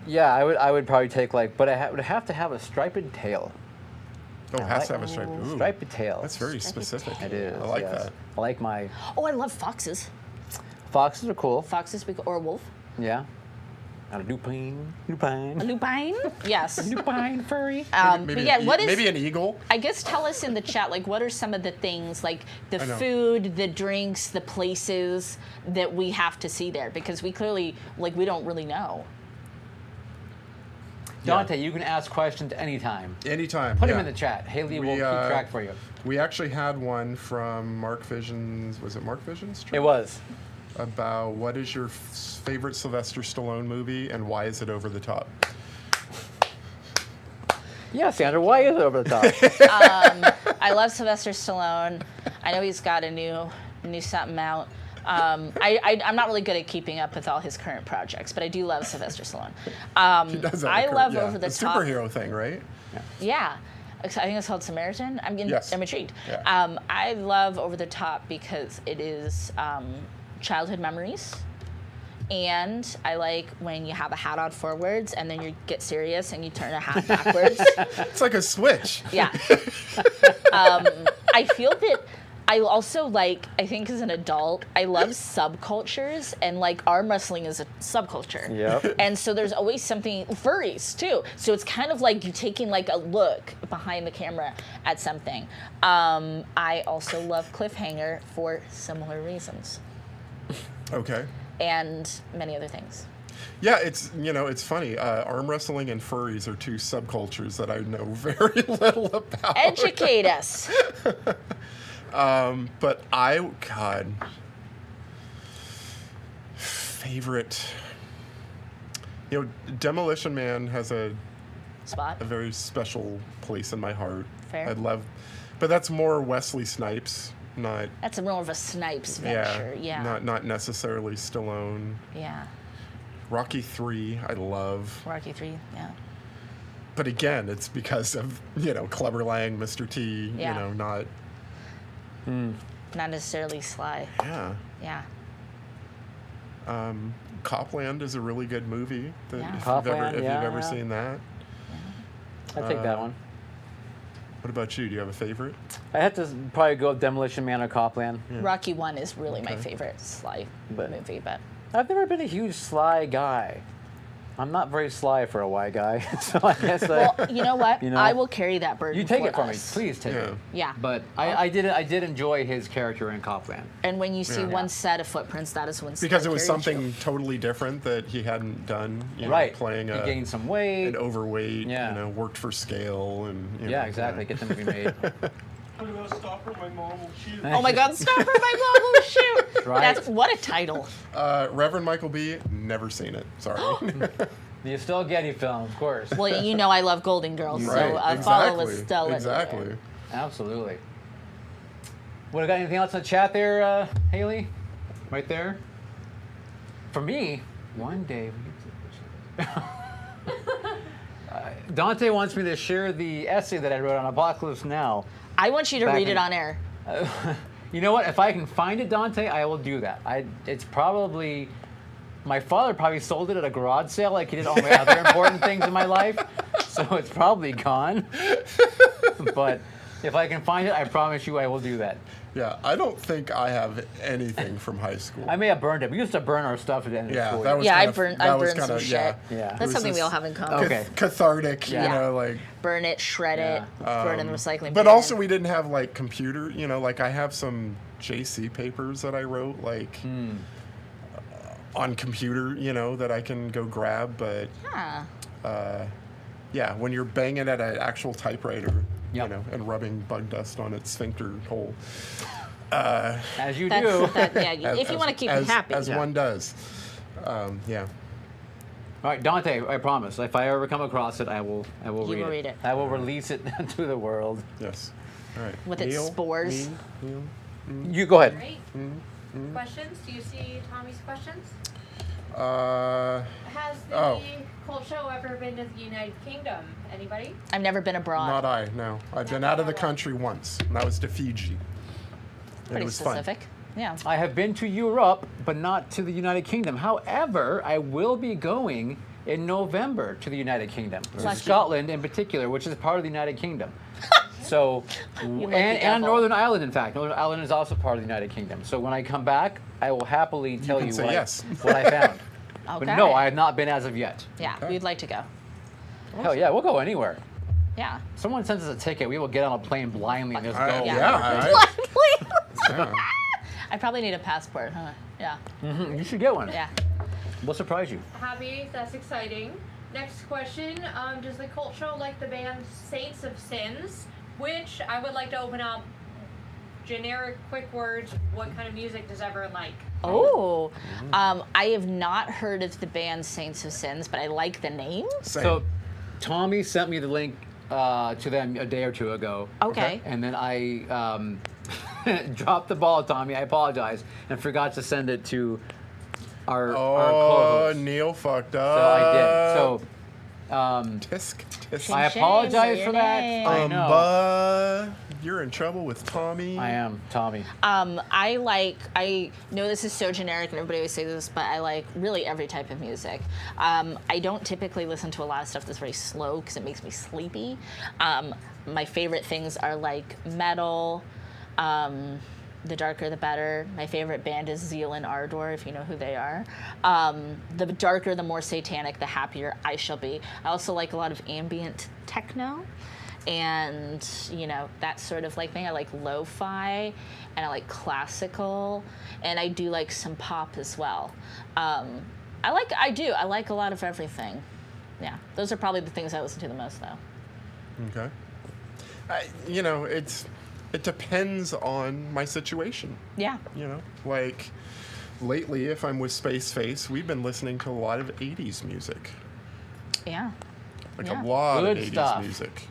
Yeah, I would probably take like, but I would have to have a striped tail. Oh, it has to have a stripe. Ooh, Striped tail. that's very Striped specific. It is. I like yes. that. I like my Oh, I love foxes. foxes are cool. Foxes or a wolf. Yeah. And a lupine. Lupine. A lupine? Yes. Lupine furry. Maybe but yeah, what is? maybe an eagle? I guess tell us in the chat, like, what are some of the things, like the I know. food, the drinks, the places that we have to see there? Because we clearly, like, we don't really know. Dante, you can ask questions anytime. Anytime. Put yeah. them in the chat. Haley will We, keep track for you. We actually had one from Mark Vision's. Was it Mark Vision's? Stream? It was. About what is your favorite Sylvester Stallone movie and why is it over the top? Yeah, Sandra, why is it over the top? I love Sylvester Stallone. I know he's got a new something out. I'm not really good at keeping up with all his current projects, but I do love Sylvester Stallone. He does have I a love yeah, over the a top. superhero thing, right? Yeah. I think it's called Samaritan. Yes. I'm intrigued. Yeah. I love Over the Top because it is childhood memories. And I like when you have a hat on forwards and then you get serious and you turn a hat backwards. It's like a switch. Yeah. I feel that I also like, I think as an adult, I love subcultures, and like arm wrestling is a subculture. Yep. And so there's always something, furries too. So it's kind of like you taking like a look behind the camera at something. I also love Cliffhanger for similar reasons, Okay. and many other things. Yeah, it's funny. Arm wrestling and furries are two subcultures that I know very little about. Educate us. But God, favorite. Demolition Man has a Spot. very special place in my heart. Fair. I'd love, but that's more Wesley Snipes, not That's more of a Snipes venture. Yeah. not necessarily Stallone. Yeah. Rocky 3, I love. Rocky 3. Yeah. but again, it's because of, Clubber Lang, Mr. T, Yeah. not... Not necessarily Sly. Yeah. Yeah. Copland is a really good movie. Yeah. Copland, If yeah, you've ever yeah. seen that. I take that one. What about you? Do you have a favorite? I had to probably go with Demolition Man or Copland. Rocky 1 is really my Okay. favorite Sly But- movie, but I've never been a huge Sly guy. I'm not very sly for a white guy, so I guess well, you know what? You know, I will carry that burden. you take for it from me. us. Please take Yeah. it. Yeah. But I did enjoy his character in Copland. And when you see Yeah. one set of footprints, that is when Sly Because it was carried something you. totally different that he hadn't done. Right. Playing he a, gained some weight. an overweight, Yeah. worked for scale and. Yeah, exactly. Get the movie made. I'm gonna stop her, my mom will shoot. Oh my God! Stop her! My mom will shoot. Right. That's what a title. Reverend Michael B. Never seen it. Sorry. The Estelle Getty film, of course. Well, you know I love Golden Girls, Right, so follow exactly, Estelle. Exactly. Absolutely. What, got anything else in the chat there, Haley? Right there? For me, one day we get to... Dante wants me to share the essay that I wrote on Apocalypse Now. I want you to Back read in- it on air. You know what? If I can find it, Dante, I will do that. It's probably... My father probably sold it at a garage sale like he did all my other important things in my life. So it's probably gone. But if I can find it, I promise you I will do that. Yeah, I don't think I have anything from high school. I may have burned it. We used to burn our stuff at the end of Yeah, school. that was Yeah, kind I of, burned that was some kinda, shit. yeah. Yeah. It That's was something we this all have in common. Okay. Cathartic, Yeah. like. Burn it, shred it, burn it in the recycling But bin. also we didn't have like computer, like I have some JC papers that I wrote like on computer, that I can go grab, but Yeah. yeah, when you're banging at an actual typewriter, Yep. and rubbing bug dust on its sphincter hole. As you do. Yeah, if you want to keep them happy. As one does. Yeah. All right, Dante, I promise. If I ever come across it, I will You will read read it. I will release it to the world. Yes. All right. With its Neil, spores. Neil? You go ahead. Right? Questions? Do you see Tommy's questions? Has the Oh. Cult Show ever been to the United Kingdom? Anybody? I've never been abroad. Not I, no. I've been out of the country once, and that was to Fiji. And Pretty it was specific. Yeah. I have been to Europe, but not to the United Kingdom. However, I will be going in November to the United Kingdom, to Lucky. Scotland in particular, which is part of the United Kingdom. So, You like and the devil. Northern Ireland, in fact. Northern Ireland is also part of the United Kingdom. So when I come back, I will happily tell can you say what, yes. what I found. Okay. But no, I have not been as of yet. Yeah, Okay. we'd like to go. Hell yeah, we'll go anywhere. Yeah. Someone sends us a ticket, we will get on a plane blindly and just go. Yeah. I probably need a passport, huh? Yeah. You should get one. Yeah. We'll surprise you. Happy. That's exciting. Next question. Does the Cult Show like the band Saints of Sins? Which I would like to open up. Generic, quick words. What kind of music does everyone like? Oh. I have not heard of the band Saints of Sins, but I like the name. Same. So, Tommy sent me the link to them a day or two ago. Okay. And then I dropped the ball, Tommy. I apologize, and forgot to send it to our co-host. Neil fucked So up. I did. So Tisk, tisk. I Shame, apologize say for your that. name. I know. You're in trouble with Tommy. I am, Tommy. I know this is so generic and everybody always says this, but I like really every type of music. I don't typically listen to a lot of stuff that's very slow because it makes me sleepy. My favorite things are like metal, the darker the better. My favorite band is Zeal and Ardor, if you know who they are. The darker, the more satanic, the happier I shall be. I also like a lot of ambient techno. And that sort of like thing. I like lo-fi, and I like classical, and I do like some pop as well. I like a lot of everything. Yeah, those are probably the things I listen to the most, though. Okay. It depends on my situation. Yeah. Like lately, if I'm with Space Face, we've been listening to a lot of 80s music. Yeah. Like Yeah. a lot Good of 80s stuff. music.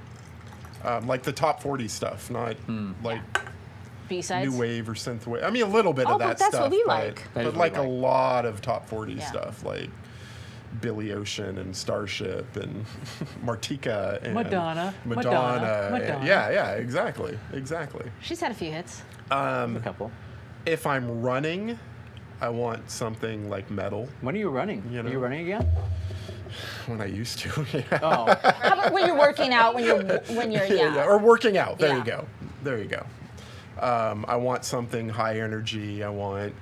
Like the top 40 stuff, not like B-sides. new wave or synth wave. I mean, a little bit Oh, of but that that's stuff. what we but- like. That is But what like we a like. lot of top 40 Yeah. stuff. Like Billy Ocean and Starship and Martika and Madonna. and- yeah, exactly. She's had a few hits. A couple. If I'm running, I want something like metal. When are you running? You Are know. you running again? When I used to, yeah. Oh, How about when you're working out? When you're yeah. Or working out. There Yeah. you go. I want something high energy. I want,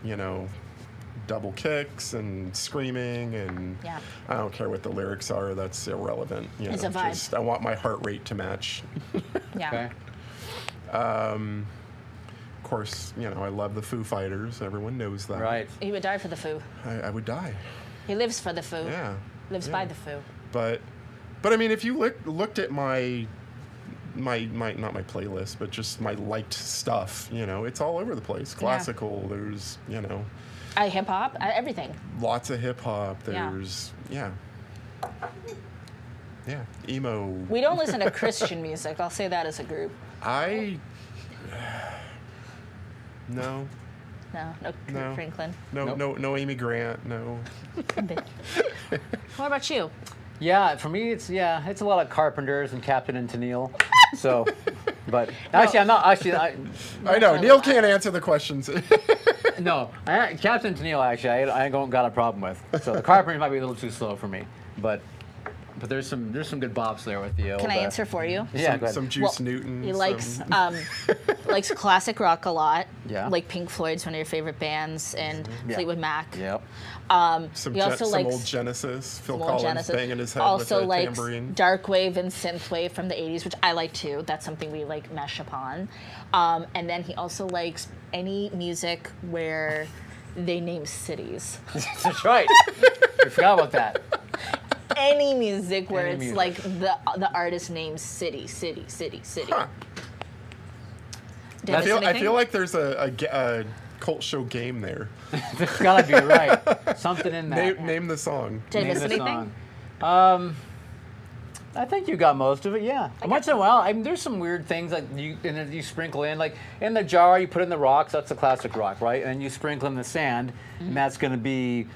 double kicks and screaming, and Yeah. I don't care what the lyrics are. That's irrelevant. It's a vibe. Just, I want my heart rate to match. Yeah. okay. Of course, I love the Foo Fighters. Everyone knows that. Right. He would die for the Foo. I would die. He lives for the Foo. Yeah. Lives yeah. by the Foo. But I mean, if you looked at my not my playlist, but just my liked stuff, it's all over the place. Classical, there's, Hip hop, everything. lots of hip hop. Yeah. There's emo. We don't listen to Christian music. I'll say that as a group. No, No, No. Franklin. no, Nope. no Amy Grant. No. What about you? Yeah, for me, it's a lot of Carpenters and Captain and Tennille. So, but actually, I'm not actually. I know Neil can't answer the questions. No, Captain Tennille actually, I don't got a problem with. So the Carpenters might be a little too slow for me, but there's some good bops there with the old. Can I answer for you? Yeah, go ahead. some Juice Newton. He some- likes classic rock a lot. Yeah. Like Pink Floyd's one of your favorite bands, and Yeah. Fleetwood Mac. Yep. some, he also some likes old Genesis. Phil some old Collins Genesis. banging his head Also with a likes tambourine. dark wave and synth wave from the 80s, which I like too. That's something we like mesh upon. And then he also likes any music where they name cities. That's right. We forgot about that. Any music where Any it's music. like the artist names city. Huh. Dennis, I anything? feel like there's a cult show game there. There's gotta be right. Something in that. Name the song. Did I Name miss the anything? song. I think you got most of it. Yeah. Once in a while, I mean, there's some weird things like you sprinkle in, like in the jar you put in the rocks. That's the classic rock, right? And then you sprinkle in the sand, and that's gonna be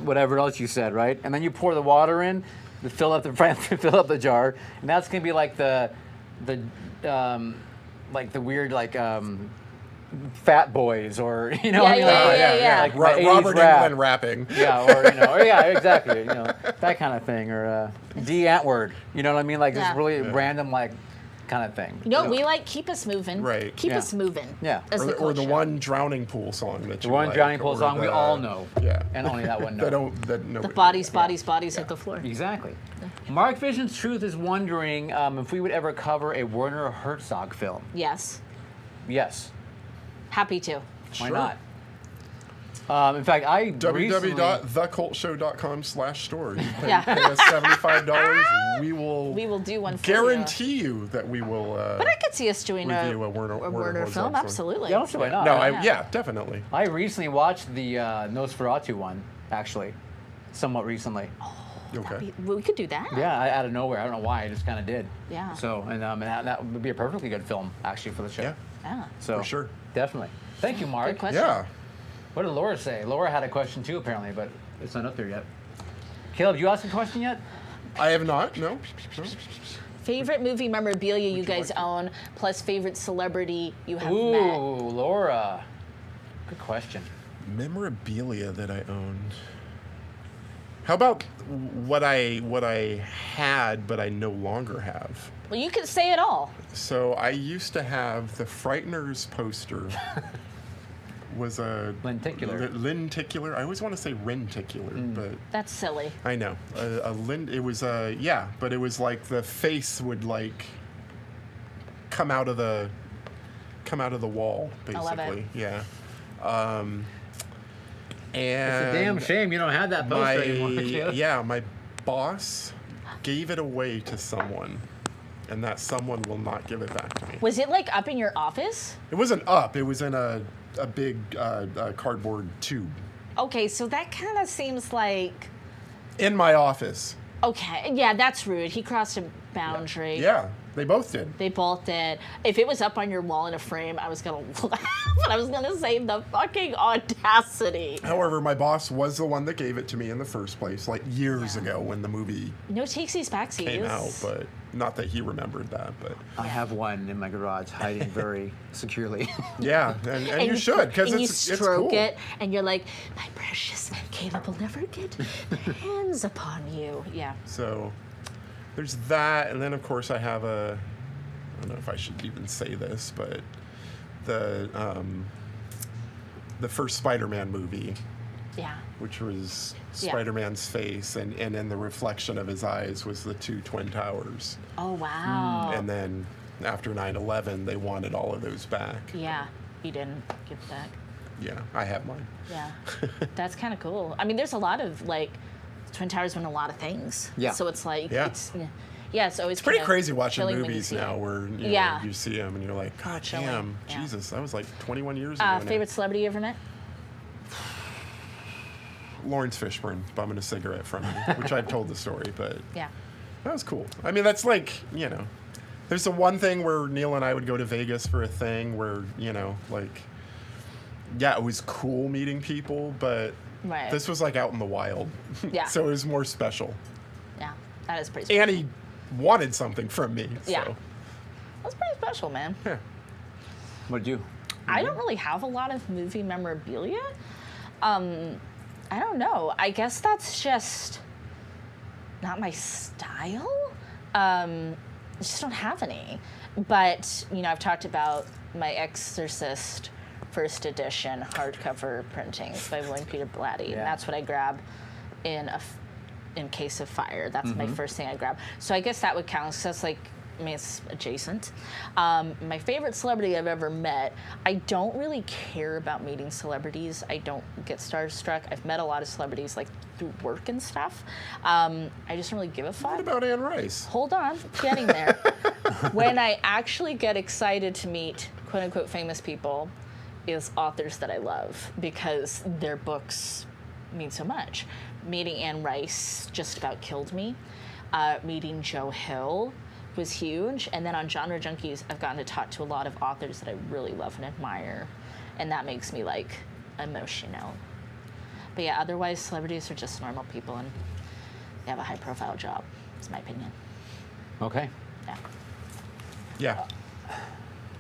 whatever else you said, right? And then you pour the water in to fill up the jar, and that's gonna be like the weird Fat Boys, or what I mean? Yeah. Like Robert 80s rap. England rapping. Yeah, or yeah, exactly. That kind of thing, or D Antwoord. You know what I mean? Like Yeah. this really random kind of thing. We like Keep Us Moving. Right. Keep Yeah. Us Moving. Yeah. As the Or the culture. one Drowning Pool song that The you one like, Drowning Pool or song we the- all know. Yeah. And only that one That knows. The bodies hit the floor. Exactly. Mark Vision's Truth is wondering if we would ever cover a Werner Herzog film. Yes. Yes. Happy to. Why Sure. not? In fact, I recently... www.thecultshow.com/store. You pay, Yeah. pay us $75. We will do one for guarantee you that we will. But I could see us doing review a a Werner Werner film. Herzog film. Absolutely. Yeah, why not? No, Yeah. definitely. I recently watched the Nosferatu one, actually. Somewhat recently. Okay. We could do that. Yeah, out of nowhere. I don't know why. I just kind of did. Yeah. So, and that would be a perfectly good film, actually, for the show. Yeah. Yeah. So, For sure. Definitely. Thank you, Mark. Good question. Yeah. What did Laura say? Laura had a question too, apparently, but it's not up there yet. Caleb, did you ask a question yet? I have not. No. Favorite movie memorabilia you you guys like to- own, plus favorite celebrity you have Ooh, met. Laura. Good question. Memorabilia that I owned. How about what I had but I no longer have? Well, you could say it all. So I used to have the Frighteners poster. Was a Lenticular. lenticular. I always want to say renticular, but That's silly. I know it was but it was like the face would like come out of the wall, basically. love it. Yeah. And It's a damn shame you don't have that poster anymore, Caleb. my boss gave it away to someone, and that someone will not give it back to me. Was it like up in your office? It wasn't up. It was in a big cardboard tube Okay, so that kind of seems like. in my office. Okay, yeah, that's rude. He crossed a boundary. Yeah. They both did. They both did. If it was up on your wall in a frame, I was gonna laugh, but I was gonna say the fucking audacity. However, my boss was the one that gave it to me in the first place, like years ago when the movie No takesies backsies. came out. But not that he remembered that. But I have one in my garage hiding very securely. yeah, and you should because and it's you stroke cool. it, and you're like, my precious Caleb will never get their hands upon you. Yeah. So there's that, and then of course I have I don't know if I should even say this, but the first Spider-Man movie, Yeah. which was Yeah. Spider-Man's face, and in the reflection of his eyes was the two Twin Towers. Oh wow. And then after 9/11, they wanted all of those back. Yeah. You didn't give it back. Yeah, I have mine. Yeah. That's kind of cool. I mean, there's a lot of like Twin Towers win a lot of things. Yeah. So it's like Yeah. it's always It's pretty kinda crazy watching chilling when you movies see now it. where you, Yeah. know, you see them and you're like, God Chilling, damn, yeah. Jesus, that was like 21 years ago now. Favorite celebrity you ever met? Lawrence Fishburne bumming a cigarette from me, which I've told the story, but Yeah. that was cool. I mean, that's like, you know, there's the one thing where Neil and I would go to Vegas for a thing where, you know, like, yeah, it was cool meeting people, but Right. this was like out in the wild. Yeah. So it was more special. Yeah. That is pretty special. And he wanted something from me. Yeah. So, That's pretty special, man. yeah. What'd you? I don't really have a lot of movie memorabilia. I don't know. I guess that's just not my style. I just don't have any. But, you know, I've talked about my Exorcist first edition hardcover printings by William Peter Blatty. Yeah. And that's what I grab in Case of Fire. That's my first thing I grab. So I guess that would count. So that's like, I mean, it's adjacent. My favorite celebrity I've ever met, I don't really care about meeting celebrities. I don't get starstruck. I've met a lot of celebrities like through work and stuff. I just don't really give a fuck. What about Anne Rice? Hold on, getting there. When I actually get excited to meet quote unquote famous people is authors that I love because their books mean so much. Meeting Anne Rice just about killed me. Meeting Joe Hill was huge. And then on Genre Junkies, I've gotten to talk to a lot of authors that I really love and admire. And that makes me like emotional. But yeah, otherwise celebrities are just normal people and they have a high profile job. It's my opinion. Okay. Yeah. Yeah.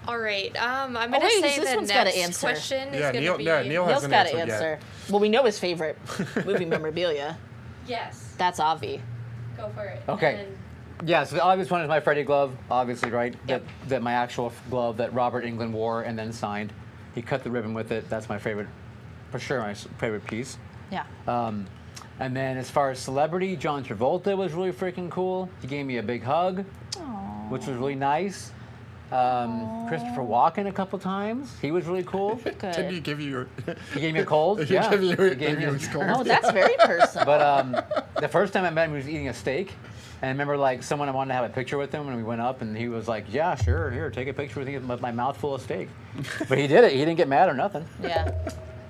All right. I'm gonna wait, say this the one's gotta next answer. question is Yeah, gonna Neil- be yeah, Neil Neil's hasn't got to answered yet. answer. Well, we know his favorite movie memorabilia. yes. That's Avi. Go for it. Okay. And Yeah, so the obvious one is my Freddy glove, obviously, right? Yep. That my actual glove that Robert Englund wore and then signed. He cut the ribbon with it. That's my favorite, for sure, my favorite piece. Yeah. And then as far as celebrity, John Travolta was really freaking cool. He gave me a big hug, which was really nice. Christopher Walken a couple times. He was really cool. Didn't he give you your... He gave me a cold. He Yeah. gave you He gave me your a- cold. Oh, that's very personal. But the first time I met him, he was eating a steak. And I remember, like, someone I wanted to have a picture with him when we went up, and he was like, yeah, sure, here, take a picture with me with my mouth full of steak. But he did it. He didn't get mad or nothing. Yeah.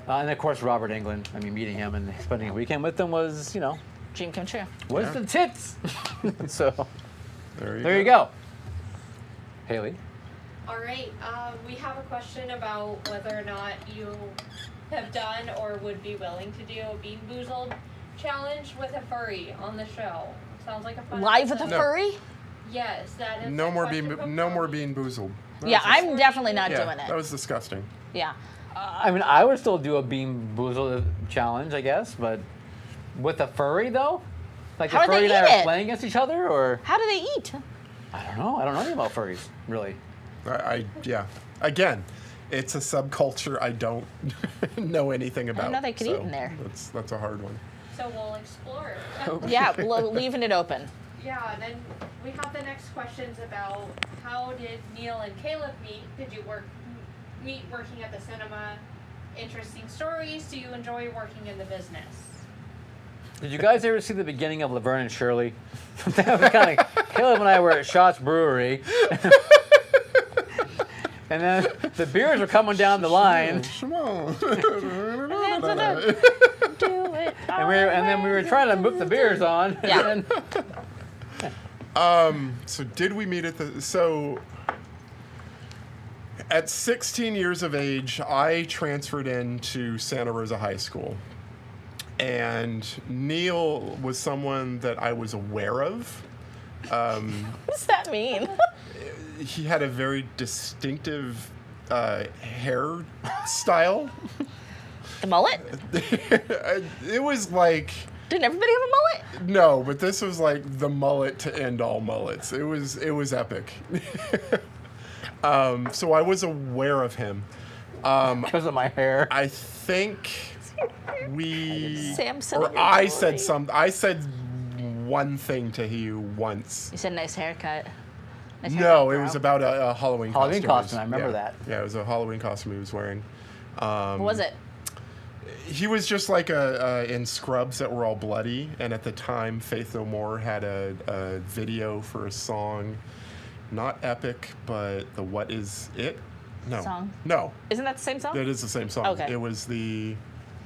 And, of course, Robert Englund. I mean, meeting him and spending a weekend with him was, you know, Dream come true. was Yeah. the tits. So, There you go. Haley? all right. We have a question about whether or not you have done or would be willing to do a Bean Boozled challenge with a furry on the show. Sounds like a fun Live with a episode. No. furry? Yes, that is. No the more question being from no more Cody. being boozled. That Yeah, was just- I'm definitely not yeah, doing that it. was disgusting. Yeah. I mean, I would still do a Bean Boozled challenge, I guess, but with a furry, though? Like How the do they furry and I eat are it? playing against each other, or? How do they eat? I don't know. I don't know anything about furries, really. Yeah. Again, it's a subculture I don't know anything about. know they could eat so in there. That's a hard one. So we'll explore. Yeah, leaving it open. Yeah, and then we have the next questions about how did Neil and Caleb meet? Did you meet working at the cinema? Interesting stories. Do you enjoy working in the business? Did you guys ever see the beginning of Laverne and Shirley? That was kind of, Caleb and I were at Shot's Brewery. And then the beers were coming down the line, Come on. Do it. and then we were trying to move the beers on. Yeah. And then, So did we meet at 16 years of age, I transferred into Santa Rosa High School. And Neil was someone that I was aware of. What does that mean? He had a very distinctive hair style. The mullet? It was like... Didn't everybody have a mullet? No, but this was like the mullet to end all mullets. It was epic. So I was aware of him. Because of my hair. I think Sam said I said one thing to you once. You said nice haircut. Nice No, haircut, it bro. was about a Halloween costume. Halloween costume, I remember Yeah. that. Yeah, it was a Halloween costume he was wearing. What was it? He was just like in scrubs that were all bloody, and at the time, Faith No More had a video for a song, not epic, but the What Is It? No. Song? No, Isn't that the same song? it is the same song. Okay. It was the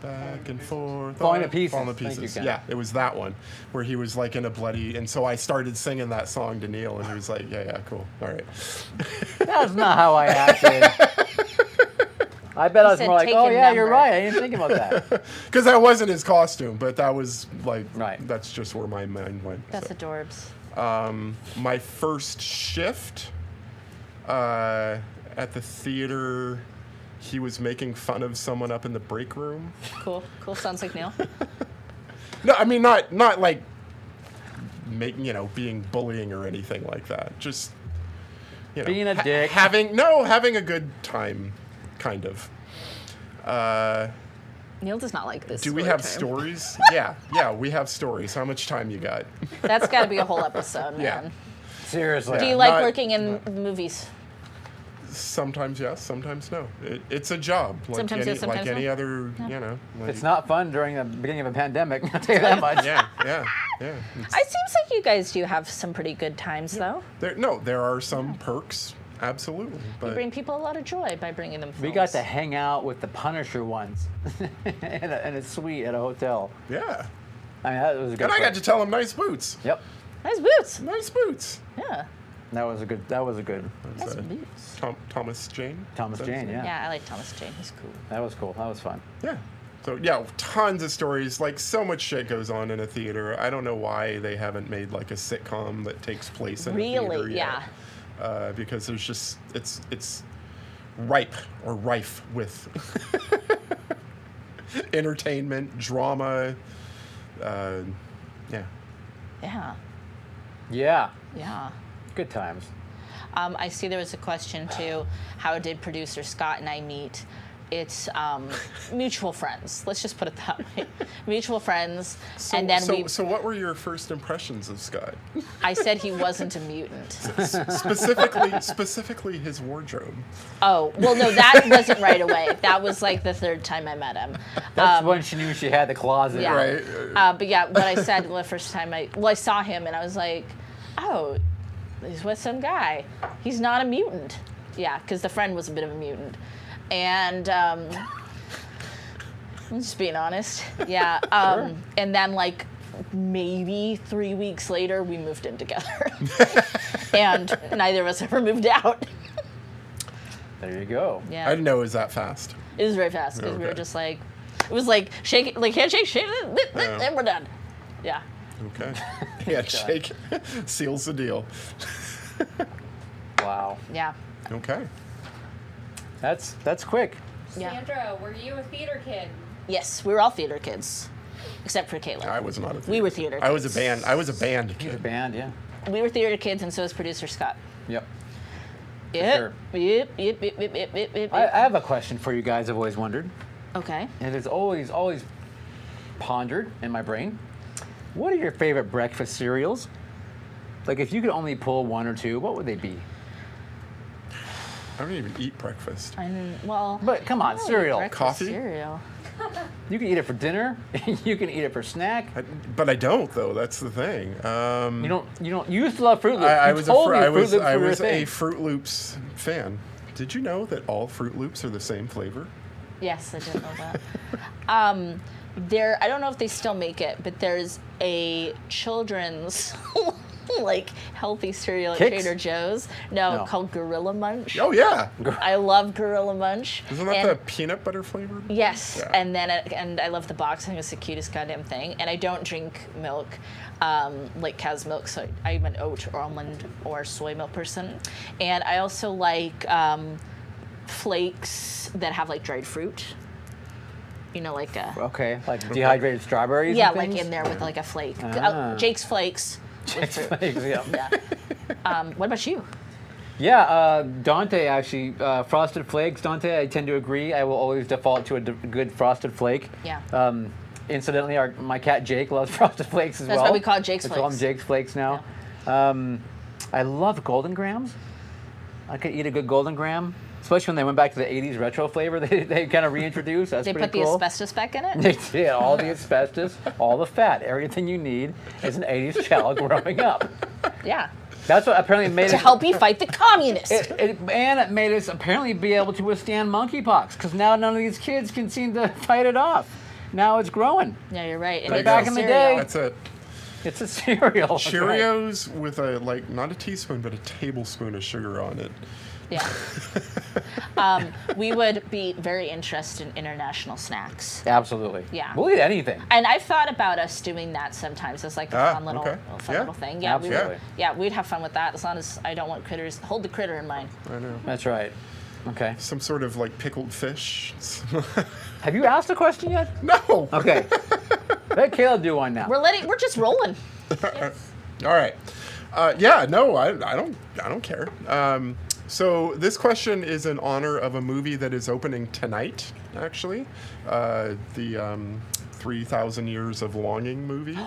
Back and Forth. Falling to Pieces. Falling to Thank Pieces. you, Ken. Yeah, it was that one where he was like in a bloody, and so I started singing that song to Neil, and he was like, yeah, cool, all right. That's not how I acted. I bet I was said, more like, "Take oh your yeah, you're number." right. I didn't think about that. Because that wasn't his costume, but that was like, Right. that's just where my mind went. That's so. adorbs. My first shift at the theater, he was making fun of someone up in the break room. Cool. Cool. Sounds like Neil. No, I mean not like being bullying or anything like that. Just Being a dick. having a good time, kind of. Neil does not like this. Do we story have time. stories? Yeah, we have stories. How much time you got? That's got to be a whole episode, Yeah. man. Seriously. Do you Yeah, like not- working in movies? Sometimes yes, sometimes no. It's a job, like Sometimes yes, sometimes any no. other, like, It's not fun during the beginning of a pandemic. I'll tell you that much. Yeah. It's- It seems like you guys do have some pretty good times, though. there are some perks, absolutely, You but bring people a lot of joy by bringing them films. We got to hang out with the Punisher once in a suite at a hotel. yeah. I mean, that was a good. And I got fun. to tell him nice boots. Yep. Nice boots. Nice boots. Yeah. That was a good. Nice boots. Thomas Jane. Thomas Is that his Jane, name? yeah. Yeah, I like Thomas Jane. He's cool. That was cool. That was fun. Yeah. So yeah, tons of stories. Like so much shit goes on in a theater. I don't know why they haven't made like a sitcom that takes place in a theater Really? yet. Yeah. Because there's just it's rife with entertainment, drama. Yeah. Yeah. Yeah. Yeah. Good times. I see there was a question too. How did producer Scott and I meet? It's mutual friends. Let's just put it that way. Mutual friends, and then So what were your first impressions of Scott? I said he wasn't a mutant. Specifically his wardrobe. Oh, well, no, that wasn't right away. That was like the third time I met him. That's when she knew she had the closet. Yeah. Right. But yeah, what I said the first time I saw him, and I was like, oh, he's with some guy. He's not a mutant. Yeah, because the friend was a bit of a mutant. And I'm just being honest. Yeah. Sure. And then like maybe 3 weeks later, we moved in together. And neither of us ever moved out. There you go. Yeah. I didn't know it was that fast. It was very fast because we were Okay. just like, it was like shake it, like handshake, shake it, and we're done. Yeah. Okay. Yeah, shake seals the deal. Wow. Yeah. Okay. That's quick. Yeah. Sandra, were you a theater kid? Yes, we were all theater kids, except for Caleb. I was not a We were theater I was a kids. band. I was a band The kid. band, yeah. We were theater kids, and so was producer Scott. Yep. Yep. sure. Yep. I have a question for you guys. I've always wondered, Okay. and it's always pondered in my brain. What are your favorite breakfast cereals? Like, if you could only pull one or two, what would they be? I don't even eat breakfast. Well. But come on, I don't eat cereal. breakfast Coffee? Cereal. You can eat it for dinner. You can eat it for snack. But I don't though. That's the thing. You don't. You used to love Fruit Loops. I You was told me I Fruit was Loops I were your was a thing. Fruit Loops fan. Did you know that all Fruit Loops are the same flavor? Yes, I didn't know that. I don't know if they still make it, but there's a children's like healthy cereal at Kix? Trader Joe's. No, No. called Gorilla Munch. Oh yeah. I love Gorilla Munch. Isn't that And- the peanut butter flavored? Yes, Yeah. and then and I love the box. I think it's the cutest goddamn thing. And I don't drink milk, like cow's milk, so I'm an oat or almond or soy milk person. And I also like flakes that have like dried fruit. You know, like Okay, like dehydrated strawberries. yeah, and like things? in there with like a flake. Ah. Jake's Flakes. Jake's Flakes, yeah. Yeah. What about you? Yeah, Dante actually, Frosted Flakes. Dante, I tend to agree. I will always default to a good Frosted Flake. Yeah. Incidentally, my cat Jake loves Frosted Flakes as That's well. why we call it Jake's We call them Flakes. Jake's Flakes now. I love Golden Grams. I could eat a good Golden Gram, especially when they went back to the 80s retro flavor they kind of reintroduced. That's They pretty put the cool. asbestos back in it? They did, all the asbestos, all the fat, everything you need as an 80s child growing up. Yeah. That's what apparently made To us. help you fight the communists. And it made us apparently be able to withstand monkeypox, because now none of these kids can seem to fight it off. Now it's growing. Yeah, you're right. And But it's back a in the cereal. day- That's it. It's a cereal. that's right. Cheerios with a not a teaspoon but a tablespoon of sugar on it. Yeah. We would be very interested in international snacks. Absolutely. Yeah. We'll eat anything. And I've thought about us doing that sometimes as like a Ah, fun little, okay. fun Yeah. little thing. Yeah, Absolutely. we'd have fun with that as long as I don't want critters. Hold the critter in mind. I know. That's right. Okay. Some sort of like pickled fish. Have you asked a question yet? No. Okay. Let Caleb do one now. We're just rolling. All right. Yeah. No, I don't care. So this question is in honor of a movie that is opening tonight. Actually, the 3,000 Years of Longing movie.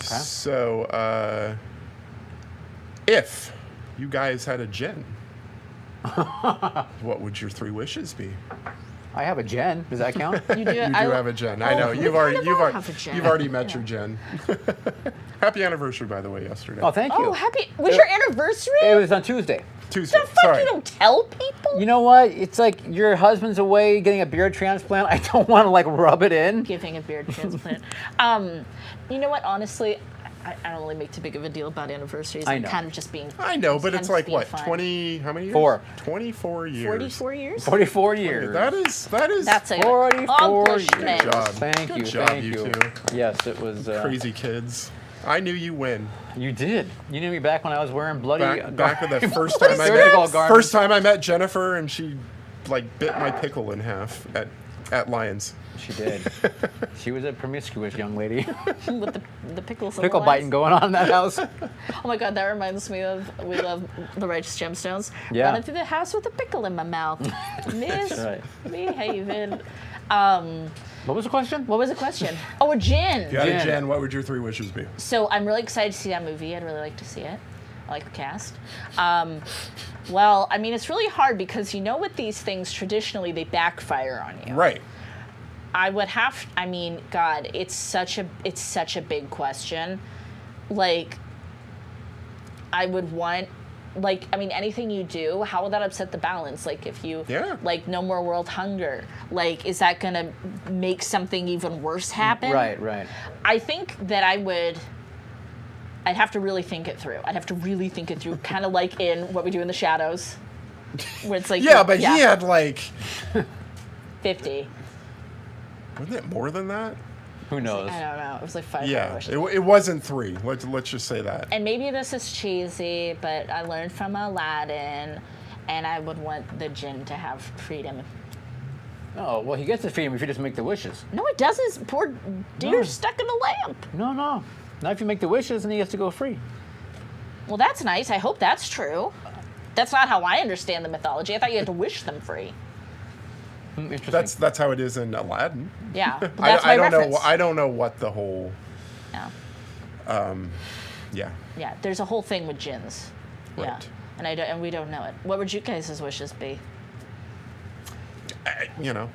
So, if you guys had a gin, what would your 3 wishes be? I have a Jen. Does that count? You do, You do have a Jen. I know we you've already kind of all have a Jen. you've already met your Jen. Happy anniversary, by the way, yesterday. Oh, thank you. Oh, happy! Was your anniversary? It was on Tuesday. Tuesday. The fuck Sorry. you don't tell people? You know what? It's like your husband's away getting a beard transplant. I don't want to like rub it in. Giving a beard transplant. You know what? Honestly, I don't really make too big of a deal about anniversaries. I I'm know. kind of just being. I know, but kind it's of like being what, fun. 20? How many years? 4. 24 years. 44 years. 44 years. That is That's a 44 accomplishment. Good job. Thank Good you. job, Thank you you. two. Yes, it was. crazy kids. I knew you win. You did. You knew me back when I was wearing bloody. Back with the first time I surgical met garments. first time I met Jennifer, and she like bit my pickle in half at Lions. She did. She was a promiscuous young lady. With the pickles. and Pickle the biting lines. going on in that house. Oh my god, that reminds me of We Love the Righteous Gemstones. Yeah. Running through the house with a pickle in my mouth. right. Misbehaving. What was the question? What was the question? Oh, a gin. If you had a Jen. Jen, what would your 3 wishes be? So I'm really excited to see that movie. I'd really like to see it. I like the cast. Well, I mean, it's really hard because you know with these things, traditionally they backfire on you. Right. I would have. I mean, God, it's such a big question. Like, I would want. Like, I mean, anything you do, how will that upset the balance? Like, if you, Yeah. like, no more world hunger, like, is that gonna make something even worse happen? Right. I think that I'd have to really think it through. I'd have to really think it through, kind of like in What We Do in the Shadows, where it's like, Yeah, but he had like 50. wasn't it more than that? Who knows? I don't know. It was like 5 Yeah, hours. it wasn't 3. Let's just say that. And maybe this is cheesy, but I learned from Aladdin, and I would want the djinn to have freedom. Oh, well, he gets the freedom if you just make the wishes. No, it doesn't. Poor deer No. stuck in a lamp. No. Not if you make the wishes, and he gets to go free. Well, that's nice. I hope that's true. That's not how I understand the mythology. I thought you had to wish them free. Interesting. That's how it is in Aladdin. Yeah, but that's my I don't reference. know. I don't know what the whole. Yeah. Yeah. Yeah, there's a whole thing with jinns. Yeah, Right. and we don't know it. What would you guys' wishes be? You know.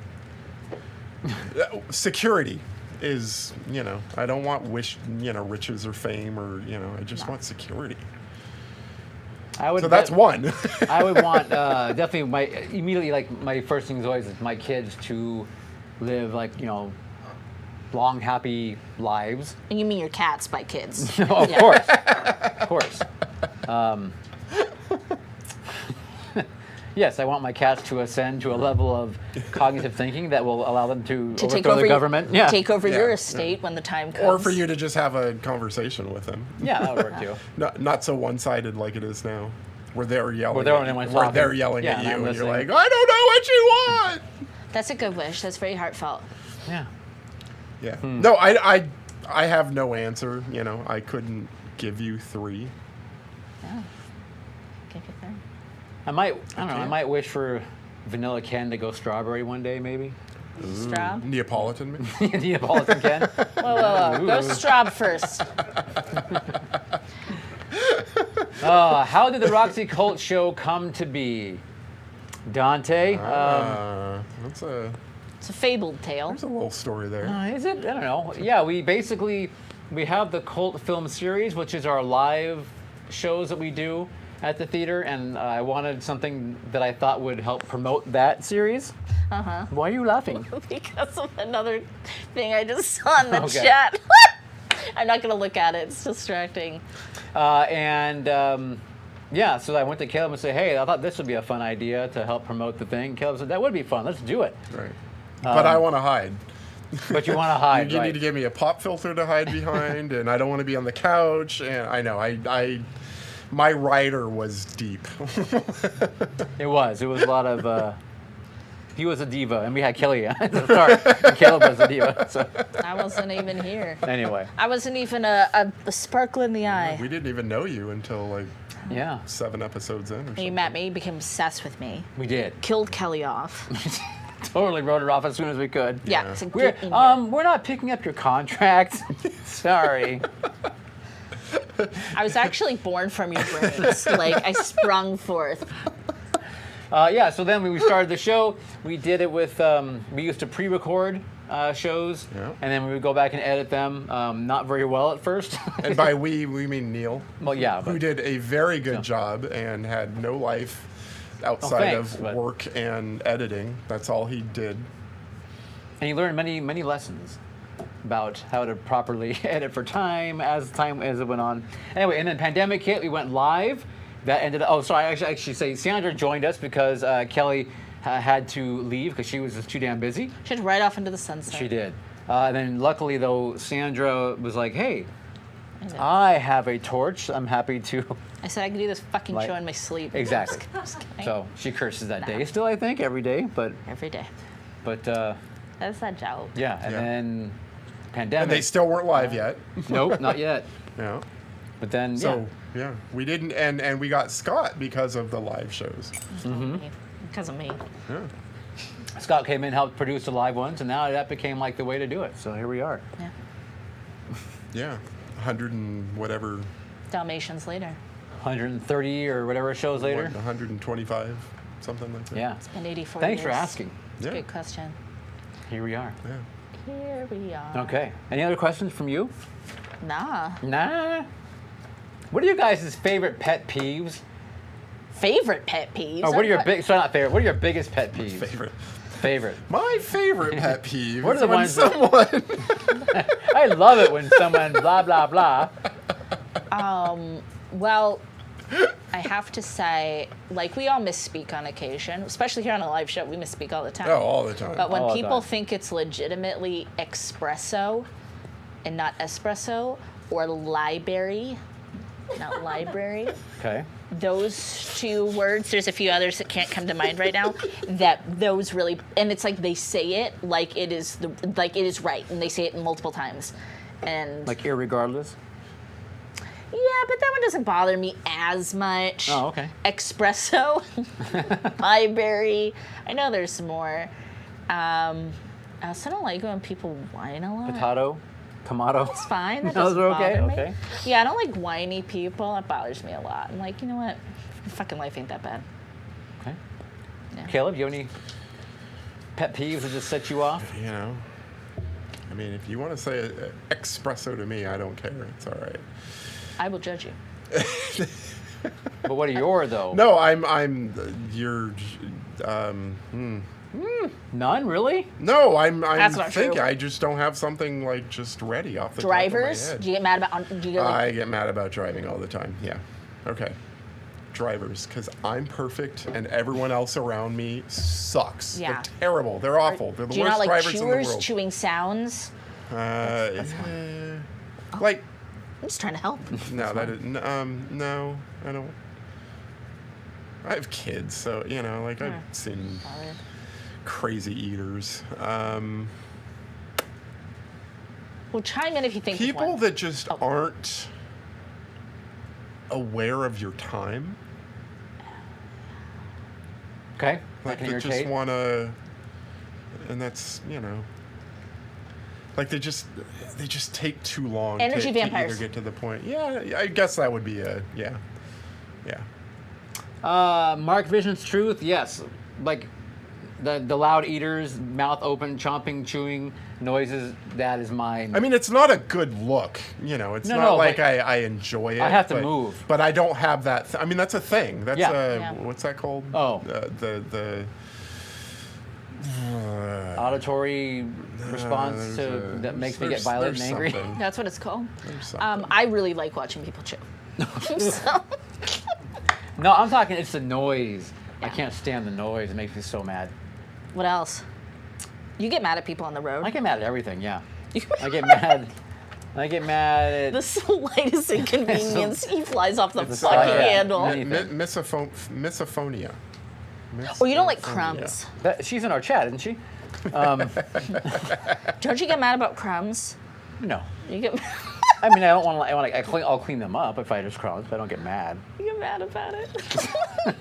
Security is, I don't want riches or fame or, I just want security. I would So that's one. I would want definitely my first thing is always my kids to live like long, happy lives. And you mean your cats by kids? No, of Yeah. course, of course. Yes, I want my cats to ascend to a level of cognitive thinking that will allow them to To take overthrow over the your- government. Yeah, Take over Yeah, your yeah. estate when the time comes. Or for you to just have a conversation with them. yeah, that would work too. Not so one-sided like it is now, where they're yelling. Where they're at the you, ones where talking. they're yelling Yeah, at and you, I'm and you're listening. like, I don't know what you want. That's a good wish. That's very heartfelt. Yeah. Yeah. No, I have no answer. You know, I couldn't give you 3. Yeah. Give it there. I don't know. I might wish for Vanilla Ken to go strawberry one day, maybe. Straub. Neapolitan. Neapolitan Ken. Whoa. Go Straub first. How did the Roxy Cult show come to be? Dante? That's a It's a fabled tale. there's a little story there. Is it? I don't know. Yeah, we have the Cult Film Series, which is our live shows that we do at the theater, and I wanted something that I thought would help promote that series. Uh-huh. Why are you laughing? Because of another thing I just saw in the Okay. chat. I'm not going to look at it. It's distracting. Yeah, so I went to Caleb and said, hey, I thought this would be a fun idea to help promote the thing. Caleb said, that would be fun. Let's do it. Right. But I want to hide. But you want to hide, You right? need to give me a pop filter to hide behind, and I don't want to be on the couch. And I know, my rider was deep. It was a lot of, he was a diva, and we had Kelly at the start, and Caleb was a diva, so I wasn't even here. anyway. I wasn't even a sparkle in the eye. We didn't even know you until like Yeah, 7 episodes in or something. He met me, became obsessed with me, we did. killed Kelly off. Totally wrote her off as soon as we could. Yeah, Yeah. it's like, We're, get in here. we're not picking up your contract. Sorry. I was actually born from your brains. Like, I sprung forth. Yeah, so then when we started the show, we did it with, we used to pre-record shows, Yeah. and then we would go back and edit them, not very well at first. And by we mean Neil, Well, yeah, who but did a very good job and had no life outside thanks, of but- work and editing. That's all he did. and you learned many, many lessons about how to properly edit for time as it went on. Anyway, and then pandemic hit, we went live. That ended. Oh, sorry. I actually say Sandra joined us because Kelly had to leave because she was just too damn busy. Should right off into the sunset. She did. And then luckily though, Sandra was like, "Hey, I know. I have a torch. I'm happy to." I said I could do this fucking Like- show in my sleep. Exactly. Just kidding. So she curses that day still, I think, every day. But Every day. yeah, That's that joke. and Yeah. then pandemic. And they still weren't live yet. Nope, not yet. Yeah. But then So yeah, we didn't, and we got Scott because of the live shows. Because of me. Yeah. yeah, Scott came in, helped produce the live ones, and now that became like the way to do it. So here we are. Yeah. Yeah. 100 and whatever. Dalmatians later. 130 or whatever shows later. 125, something like that. Yeah. Been 84 Thanks years. for asking. It's a Yeah. good question. Here we are. Yeah. Here we are. Okay. Any other questions from you? Nah. Nah. What are you guys' favorite pet peeves? Favorite pet peeves? Or what are your big? So not favorite. What are your biggest pet peeves? Favorite. Favorite. My favorite pet peeve What are is the when ones that- someone I love it when someone blah blah blah. Well, I have to say, like, we all misspeak on occasion, especially here on a live show. We misspeak all the time. Oh, all the time. But when All the people time. think it's legitimately espresso and not espresso, or library, not library, Okay. those two words, there's a few others that can't come to mind right now, that those really, and it's like they say it like it is right, and they say it multiple times. And Like irregardless. yeah, but that one doesn't bother me as much. Oh, okay. Espresso, library. I know there's some more. I also don't like when people whine a lot. Potato. Tomato. It's fine. That Those doesn't are okay. bother me. Okay. Yeah, I don't like whiny people. It bothers me a lot. I'm like, you know what? Fucking life ain't that bad. Okay. Yeah. Caleb, you have any pet peeves that just set you off? You know, I mean, if you want to say espresso to me, I don't care. It's all right. I will judge you. But what are your though? No, I'm you're None, really? No, I'm That's not thinking. true. I just don't have something like just ready off the Drivers? top of my Do head. you get mad about? Do you go like, I get mad about driving all the time. Yeah. Okay. Drivers, because I'm perfect and everyone else around me sucks. Yeah. They're terrible. They're awful. They're the do you worst not like drivers in the chewers world. chewing sounds? Like, I'm just trying to help. no, that is, no, I don't. I have kids, so, you know, like, I've seen crazy eaters. Well, chime in if you think of People one. that just aren't aware of your time. Okay. Like, I can they just irritate. want to, and that's, you know, like they just take too long Energy to vampires. either get to the point. Yeah, I guess that would be yeah. Mark Vision's truth, yes. Like the loud eaters, mouth open, chomping, chewing noises, that is mine. I mean, it's not a good look, you know. It's No, not no, like but I enjoy it. I have to but, move. but I don't have that. I mean, that's a thing. That's Yeah. what's that called? Oh. The Auditory response that makes me get violent and angry. That's what it's called. There's something. I really like watching people chew. So, No, I'm talking, it's the noise. I Yeah. can't stand the noise. It makes me so mad. what else? You get mad at people on the road. I get mad at everything, yeah. I get mad. I get mad at... The slightest inconvenience, he flies off the It's fucking like- yeah. handle. Anything. Misophonia. Oh, you don't like crumbs. She's in our chat, isn't she? Don't you get mad about crumbs? No. You get I mean, I don't want to. I'll clean them up if I just crumbs, but I don't get mad. you get mad about it.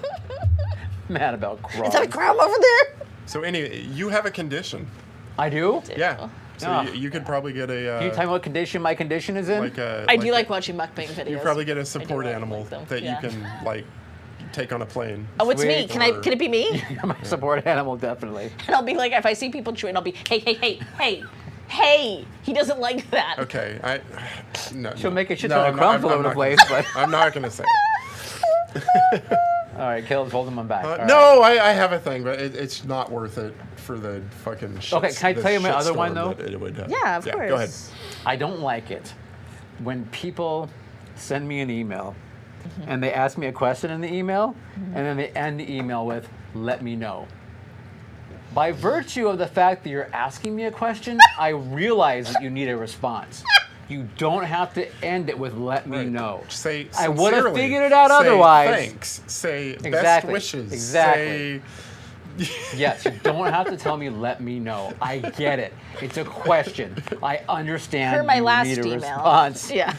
Mad about crumbs. Is that a crumb over there? So anyway, you have a condition. I do? Yeah. So Ah. you could probably get a. Can you tell me what condition my condition is in? like a. I do like watching mukbang videos. You probably get a support really animal like them, that yeah. you can like take on a plane. Oh, it's me. Sweet. Can it be me? You're my support animal, definitely. And I'll be like, if I see people chewing, I'll be, hey. He doesn't like that. Okay, no. She'll make a shit no, ton of I'm not- crumbs all I'm over the not place, gonna- but... I'm not gonna say. All right, Caleb's holding my back. All right. No, I have a thing, but it's not worth it for the fucking shit. Okay, can I the tell you my other shitstorm one, though? that it would have. Yeah, of course. Go ahead. I don't like it when people send me an email and they ask me a question in the email and then they end the email with, let me know. By virtue of the fact that you're asking me a question, I realize that you need a response. You don't have to end it with let me Right. know. Say I would have sincerely. figured it out Say otherwise. Thanks. Say best Exactly. wishes. Exactly. Say, Yes, you don't have to tell me let me know. I get it. It's a question. I understand Per my you last need a email. response. Yeah.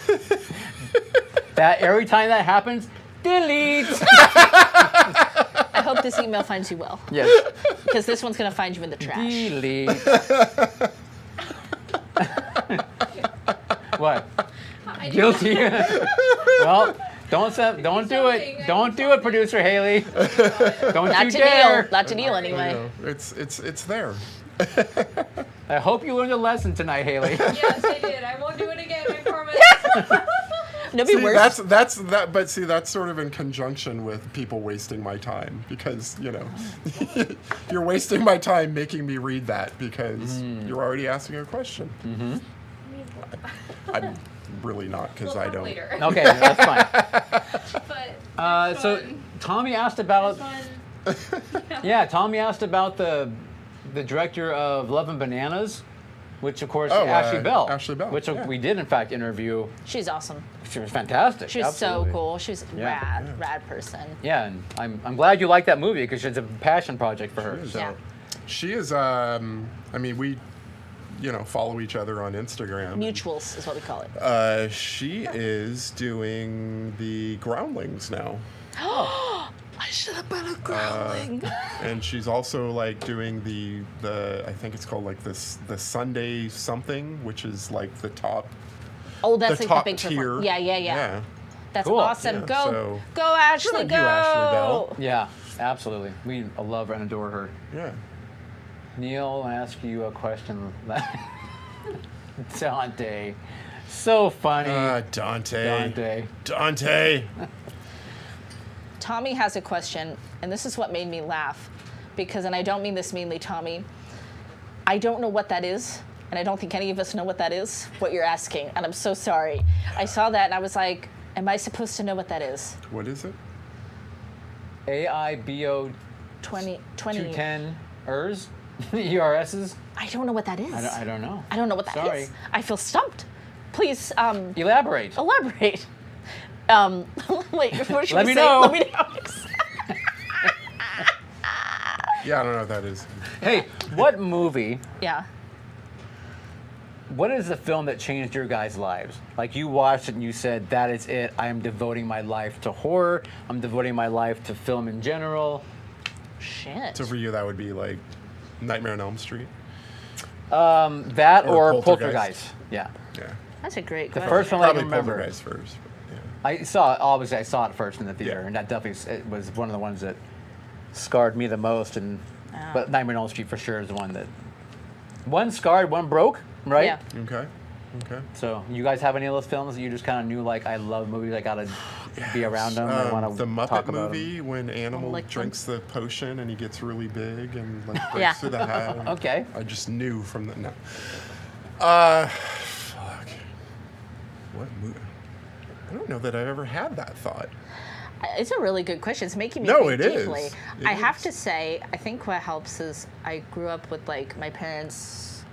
That every time that happens, delete. I hope this email finds you well. Yes. Because this one's going to find you in the trash. Delete. What? I do Guilty. Well, don't do it. Don't do it, producer Haley. Don't Not you to dare. Neil. Not to Neil, you anyway. know, it's there. I hope you learned a lesson tonight, Haley. Yes, I did. I won't do it again. I promise. Nobody See, worse. that's that. But see, that's sort of in conjunction with people wasting my time because you're wasting my time making me read that because you're already asking a question. I'm really not because We'll I talk don't. later. Okay, that's fine. But So Tommy asked about this one, Tommy asked about the director of Love and Bananas, which of course Oh, Ashley Bell. Ashley Bell, Which yeah. we did in fact interview. She's awesome. She was fantastic. She's absolutely. so cool. She's Yeah. rad person. Yeah, and I'm glad you like that movie because it's a passion project for her. She is. So. Yeah. She is. I mean, we, follow each other on Instagram. Mutuals is what we call it. She is doing the Groundlings now. I should have been a growling. And she's also like doing the I think it's called like this the Sunday something, which is like the top oh, that's the like top the big tier. Yeah. That's Cool. awesome. Yeah, Go, so- go, Ashley, Good go. on you, Ashley Bell. Yeah, absolutely. We love her and adore her. Yeah. Neil, I ask you a question. Dante, so funny. Dante. Dante. Tommy has a question, and this is what made me laugh. because, and I don't mean this meanly, Tommy, I don't know what that is, and I don't think any of us know what that is, what you're asking, and I'm so sorry. I saw that and I was like, am I supposed to know what that is? What is it? AIBO 20. 210 ERS? ERSs? I don't know what that is. I don't know. I don't know what that is. Sorry. I feel stumped. Please, Elaborate. elaborate. Wait, what should Let we me say? know. Let me know. Yeah, I don't know what that is. Hey, what movie, Yeah. what is the film that changed your guys' lives? Like you watched it and you said, that is it. I am devoting my life to horror. I'm devoting my life to film in general. Shit. So for you, that would be like Nightmare on Elm Street. That Or or Poltergeist. Yeah. Yeah. That's a great The question. first one I Probably can remember. Poltergeist first. But yeah. I saw it first in the theater, Yeah. and that definitely it was one of the ones that scarred me the most. And but Nightmare on Elm Street for sure is the one that one scarred, one broke, right? Yeah. Okay. Okay. So you guys have any of those films that you just kind of knew, like, I love movies, I gotta be around them, I want The to Muppet talk about movie when Animal like them. drinks the potion and he gets really big and like breaks Yeah. through the hat. them? Okay. I just knew from the no. Fuck. What movie? I don't know that I've ever had that thought. It's a really good question. It's making me No, think it is. deeply. It I have is. to say, I think what helps is I grew up with like my parents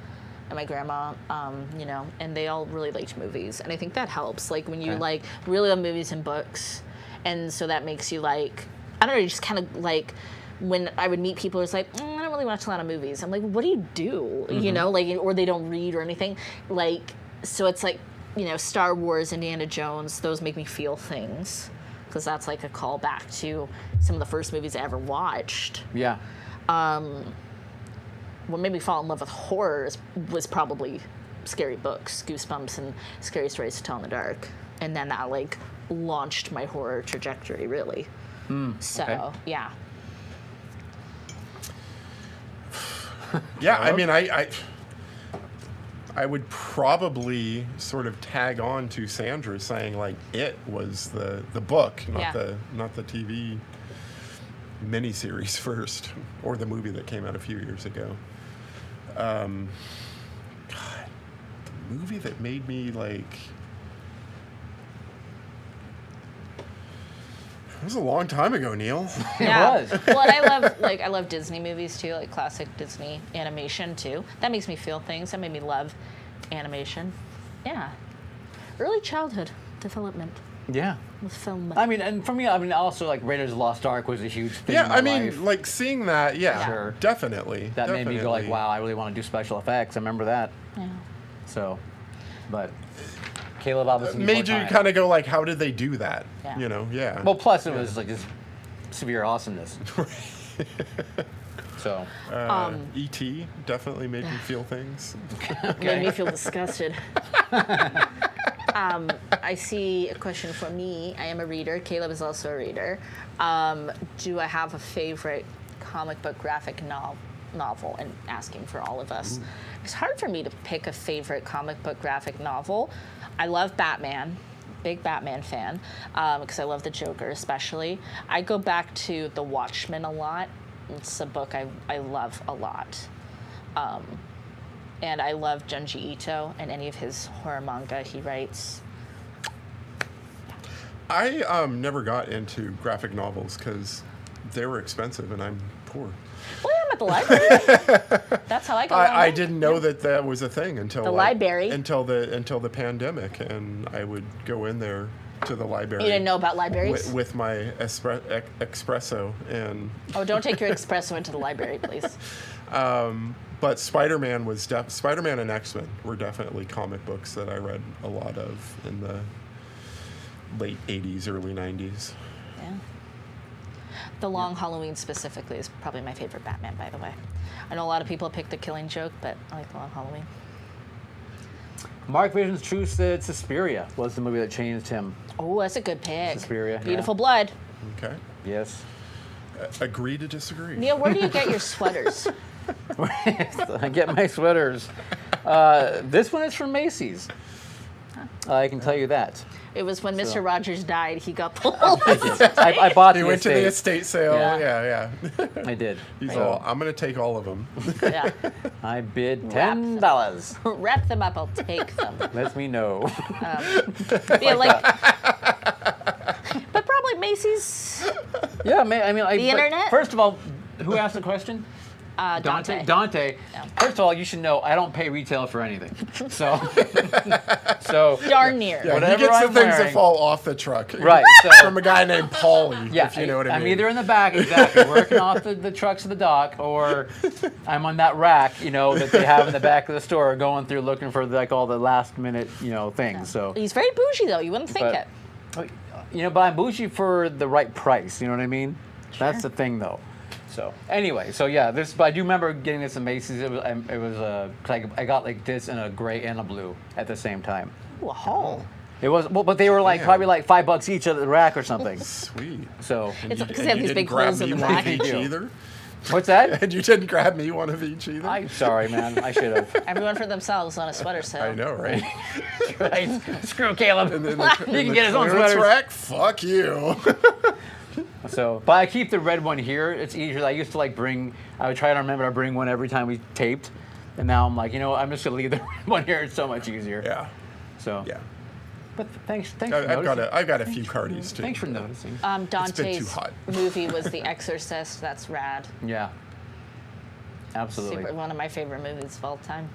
and my grandma, you know, and they all really liked movies, and I think that helps. Like when you Okay. like really love movies and books, and so that makes you like, I don't know, you just kind of like. When I would meet people, it's like, I don't really watch a lot of movies. I'm like, what do you do? You know, like, or they don't read or anything. Like, so it's like, you know, Star Wars, Indiana Jones, those make me feel things. Because that's like a callback to some of the first movies I ever watched. Yeah. What made me fall in love with horror was probably scary books, Goosebumps and Scary Stories to Tell in the Dark. And then that like launched my horror trajectory, really. So, okay. yeah. Yeah, I mean, I would probably sort of tag on to Sandra saying like it was the book, not Yeah. the TV miniseries first, or the movie that came out a few years ago. God, the movie that made me like. It was a long time ago, Neil. Yeah. was. Well, and I love Disney movies too, like classic Disney animation too. That makes me feel things. That made me love animation. Yeah. Early childhood development Yeah. with film. I mean, and for me, I mean, also like Raiders of the Lost Ark was a huge thing Yeah, in my I mean, life. like seeing that, yeah, Sure. definitely. That made me go like, definitely. wow, I really want to do special effects. I remember that. Yeah. So, but Caleb obviously Made you kind of go like, how did they do that? Yeah. You know, yeah. Well, plus it was like just severe awesomeness. So, E.T. definitely made me feel things. Made me feel disgusted. I see a question for me. I am a reader. Caleb is also a reader. Do I have a favorite comic book graphic novel? And asking for all of us. It's hard for me to pick a favorite comic book graphic novel. I love Batman. Big Batman fan, because I love the Joker especially. I go back to The Watchmen a lot. It's a book I love a lot. And I love Junji Ito and any of his horror manga he writes. I never got into graphic novels because they were expensive and I'm poor. Well, I'm at the library. That's how I got I on. didn't know that was a thing until The like, library. until the pandemic, and I would go in there to the library. You didn't know about libraries? with my espresso and. Oh, don't take your espresso into the library, please. But Spider-Man and X-Men were definitely comic books that I read a lot of in the late 80s, early 90s. Yeah. The Long Halloween specifically is probably my favorite Batman, by the way. I know a lot of people pick The Killing Joke, but I like The Long Halloween. Mark Vision's True said Suspiria was the movie that changed him. Oh, that's a good pick. Suspiria, Beautiful yeah. Blood. Okay. Yes. Agree to disagree. Neil, where do you get your sweaters? I get my sweaters. This one is from Macy's. I can tell you that. It was when So- Mr. Rogers died, he got the whole I bought He the went to the estate. estate sale. Yeah. Yeah. I did. He's So all, I'm going to take all of them. Yeah. I bid Wrap $10. Wrap them up, I'll take them. Let me know. Yeah, like, but probably Macy's. Yeah, I mean, The internet? First of all, who asked the question? Dante. Dante. Yeah. First of all, you should know I don't pay retail for anything. So Darn near. Yeah, Whatever he gets the I'm things that wearing. fall off the truck. Right. So From a guy named Paulie, yeah, if you know what I mean. I'm either in the back, exactly, working off the trucks of the dock, or I'm on that rack, that they have in the back of the store, going through looking for like all the last minute, things. So, He's very bougie, though. You wouldn't think But- it. but I'm bougie for the right price. You know what I mean? That's the thing, though. So anyway, but I do remember getting this at Macy's. It was I got like this in a gray and a blue at the same time. Ooh, a haul. It was, but they were like Damn. probably like $5 each at the rack or something. Sweet. So It's You- because and they have you these didn't big grab holes in me the one back. of each do. either? what's that? And you didn't grab me one of each either? I'm sorry, man. I should have. Everyone for themselves on a sweater sale. I know, right? Right? Screw Caleb. And then He can get his own clearance sweaters. rack? Fuck you. So, but I keep the red one here. It's easier. I used to I would try to remember to bring one every time we taped, and now I'm like, I'm just gonna leave the red one here. It's so much easier. Yeah. So. Yeah. But thanks for I've got noticing. a few cardies too. Thanks for noticing. Dante's hot. movie was The Exorcist. That's rad. Yeah. Absolutely. Super, one of my favorite movies of all time.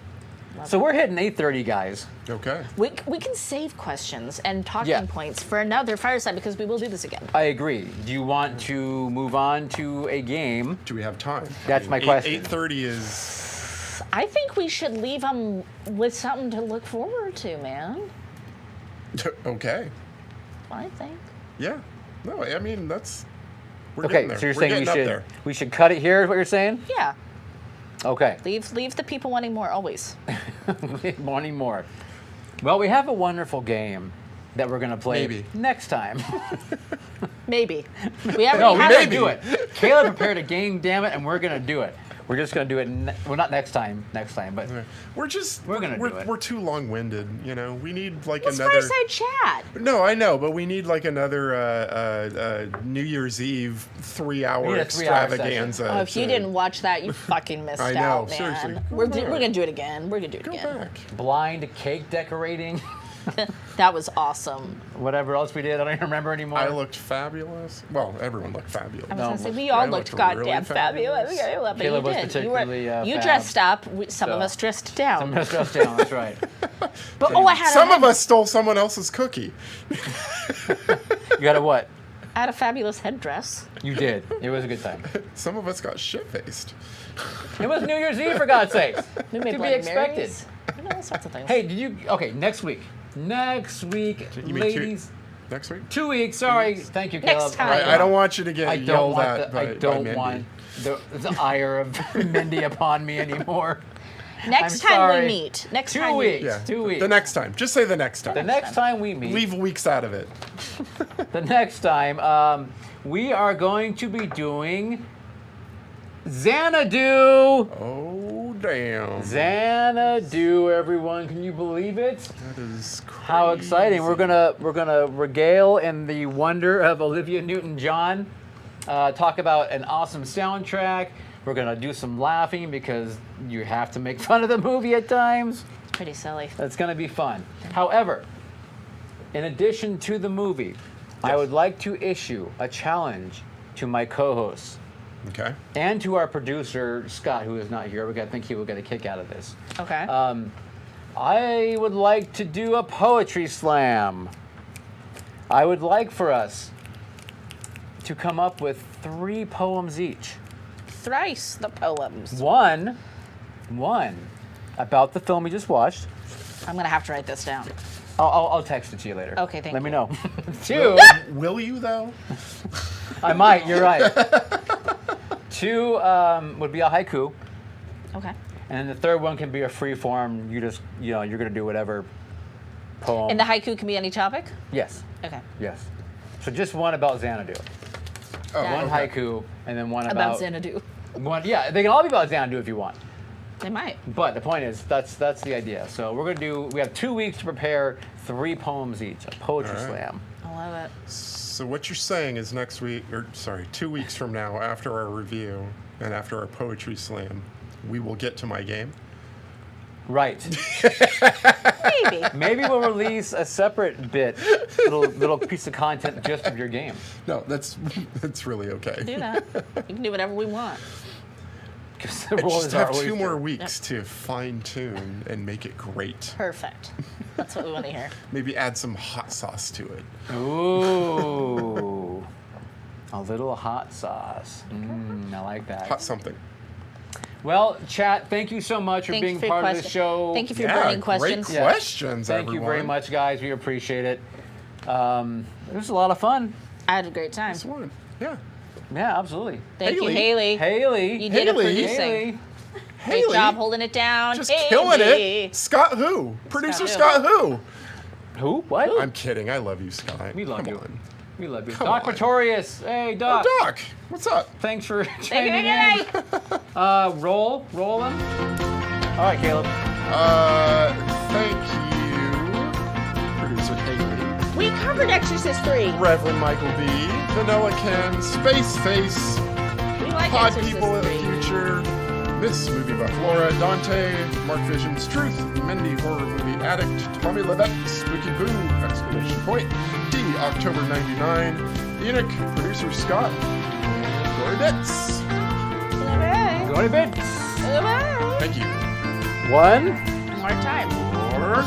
Love So it. we're hitting 8:30, guys. Okay. We can save questions and talking Yeah. points for another fireside because we will do this again. I agree. Do you want to move on to a game? Do we have time? That's my question. 8:30 is. I think we should leave them with something to look forward to, man. Okay. I think. Yeah. No, I mean that's. We're Okay, getting there. so you're We're saying getting up there. we should cut it here, is what you're saying? Yeah. Okay. Leave the people wanting more always. Wanting more. Well, we have a wonderful game that we're going to play Maybe. next time. Maybe. We haven't No, we had gotta it. do it. Caleb prepared a game, damn it, and we're going to do it. We're just going to do it, not next time, but We're just. We're gonna do it. We're too long-winded. We need like It's another. fireside chat. No, I know, but we need like another New Year's Eve 3-hour We need a 3-hour session. extravaganza. Oh, if you to didn't watch that, you fucking missed I know, out, man. seriously. We're Go back. gonna do it again. We're gonna do it Go again. back. blind cake decorating, That was awesome. whatever else we did, I don't even remember anymore. I looked fabulous. Well, everyone looked fabulous. I was No, gonna say we I all looked looked goddamn really fabulous. fabulous. Yeah, but Caleb you was did. particularly, you fab. dressed up. Some of So. us dressed down. Messed us down, that's right. But I had Some of us stole someone else's cookie. You got a what? I had a fabulous headdress. You did. It was a good time. Some of us got shit-faced. It was New Year's Eve, for God's sakes. We To made be Bloody expected. Marys. All sorts of things. Hey, next week. Next week, You mean ladies. Next week? 2 weeks, sorry. Thank you, Caleb. Next time. I don't want you to get I don't yelled want at the, I by don't Mindy. want the ire of Mindy upon me anymore. Next I'm time sorry. we meet. Next 2 time we weeks. meet. Yeah. 2 weeks. The next time. Just say the next time. The next time we meet. Leave weeks out of it. The next time, we are going to be doing Xanadu. Oh, damn. Xanadu, everyone. Can you believe it? That is crazy. How exciting. We're gonna regale in the wonder of Olivia Newton-John. Talk about an awesome soundtrack. We're gonna do some laughing because you have to make fun of the movie at times. It's pretty silly. That's gonna be fun. However, in addition to the movie, I would like to issue a challenge to my co-hosts Okay. and to our producer, Scott, who is not here. I think he will get a kick out of this. Okay. I would like to do a poetry slam. I would like for us to come up with 3 poems each. Thrice the poems. One about the film we just watched. I'm gonna have to write this down. I'll text it to you later. Okay, thank Let me you. know. 2, Will you, though? I might, you're right. 2 would be a haiku. Okay. And then the third one can be a free form. You're going to do whatever poem. And the haiku can be any topic? Yes, Okay. yes. So just one about Xanadu. Oh, Yeah. One okay. haiku, and then one About Xanadu. One, yeah, they can all be about Xanadu if you want. They might. But the point is, that's the idea. So we have 2 weeks to prepare 3 poems each, a poetry All right. slam. I love it. So what you're saying is 2 weeks from now, after our review and after our poetry slam, we will get to my game. Right. Maybe. Maybe we'll release a separate little piece of content just of your game. No, that's really okay. Do that. We can do whatever we want. 'Cause the I rule just is have always 2 more true. weeks to fine tune and make it great. Perfect. That's what we want to hear. Maybe add some hot sauce to it. Ooh. A little hot sauce. I like that. Hot something. Well, chat, thank you so much for Thank you being for your part of the question. show. Thank you for your burning questions. Great questions, Thank you very everyone. much, guys. We appreciate it. It was a lot of fun. I had a great time. This one. Yeah. Yeah, absolutely. Thank you, Haley. Haley. Haley. You did it Haley. producing. Haley. Great Haley, job holding it down. just Haley. killing it. Scott who? Producer Scott Scott who? Who? What? I'm kidding. I love you, Scott. We love Come you. on. We love you. Come Doc on. Pretorius. Hey, Doc. Oh, Doc. What's up? Thanks for Thank you, chiming in. Roll them. All right, Caleb. Thank you, producer Haley, We covered Exorcist 3. Reverend Michael B, Vanilla Ken, Space Face, We like Pod Exorcist People in 3. the Future, Miss Movie Buff Laura, Dante, Mark Vision's Truth, Mendy Horror Movie Addict, Tommy Levette, Spooky Boo, exclamation point, D, October 99, Enoch, producer Scott, and Glory Bits. Bye. Go to bed. Bye. Thank you. One. One more time. Or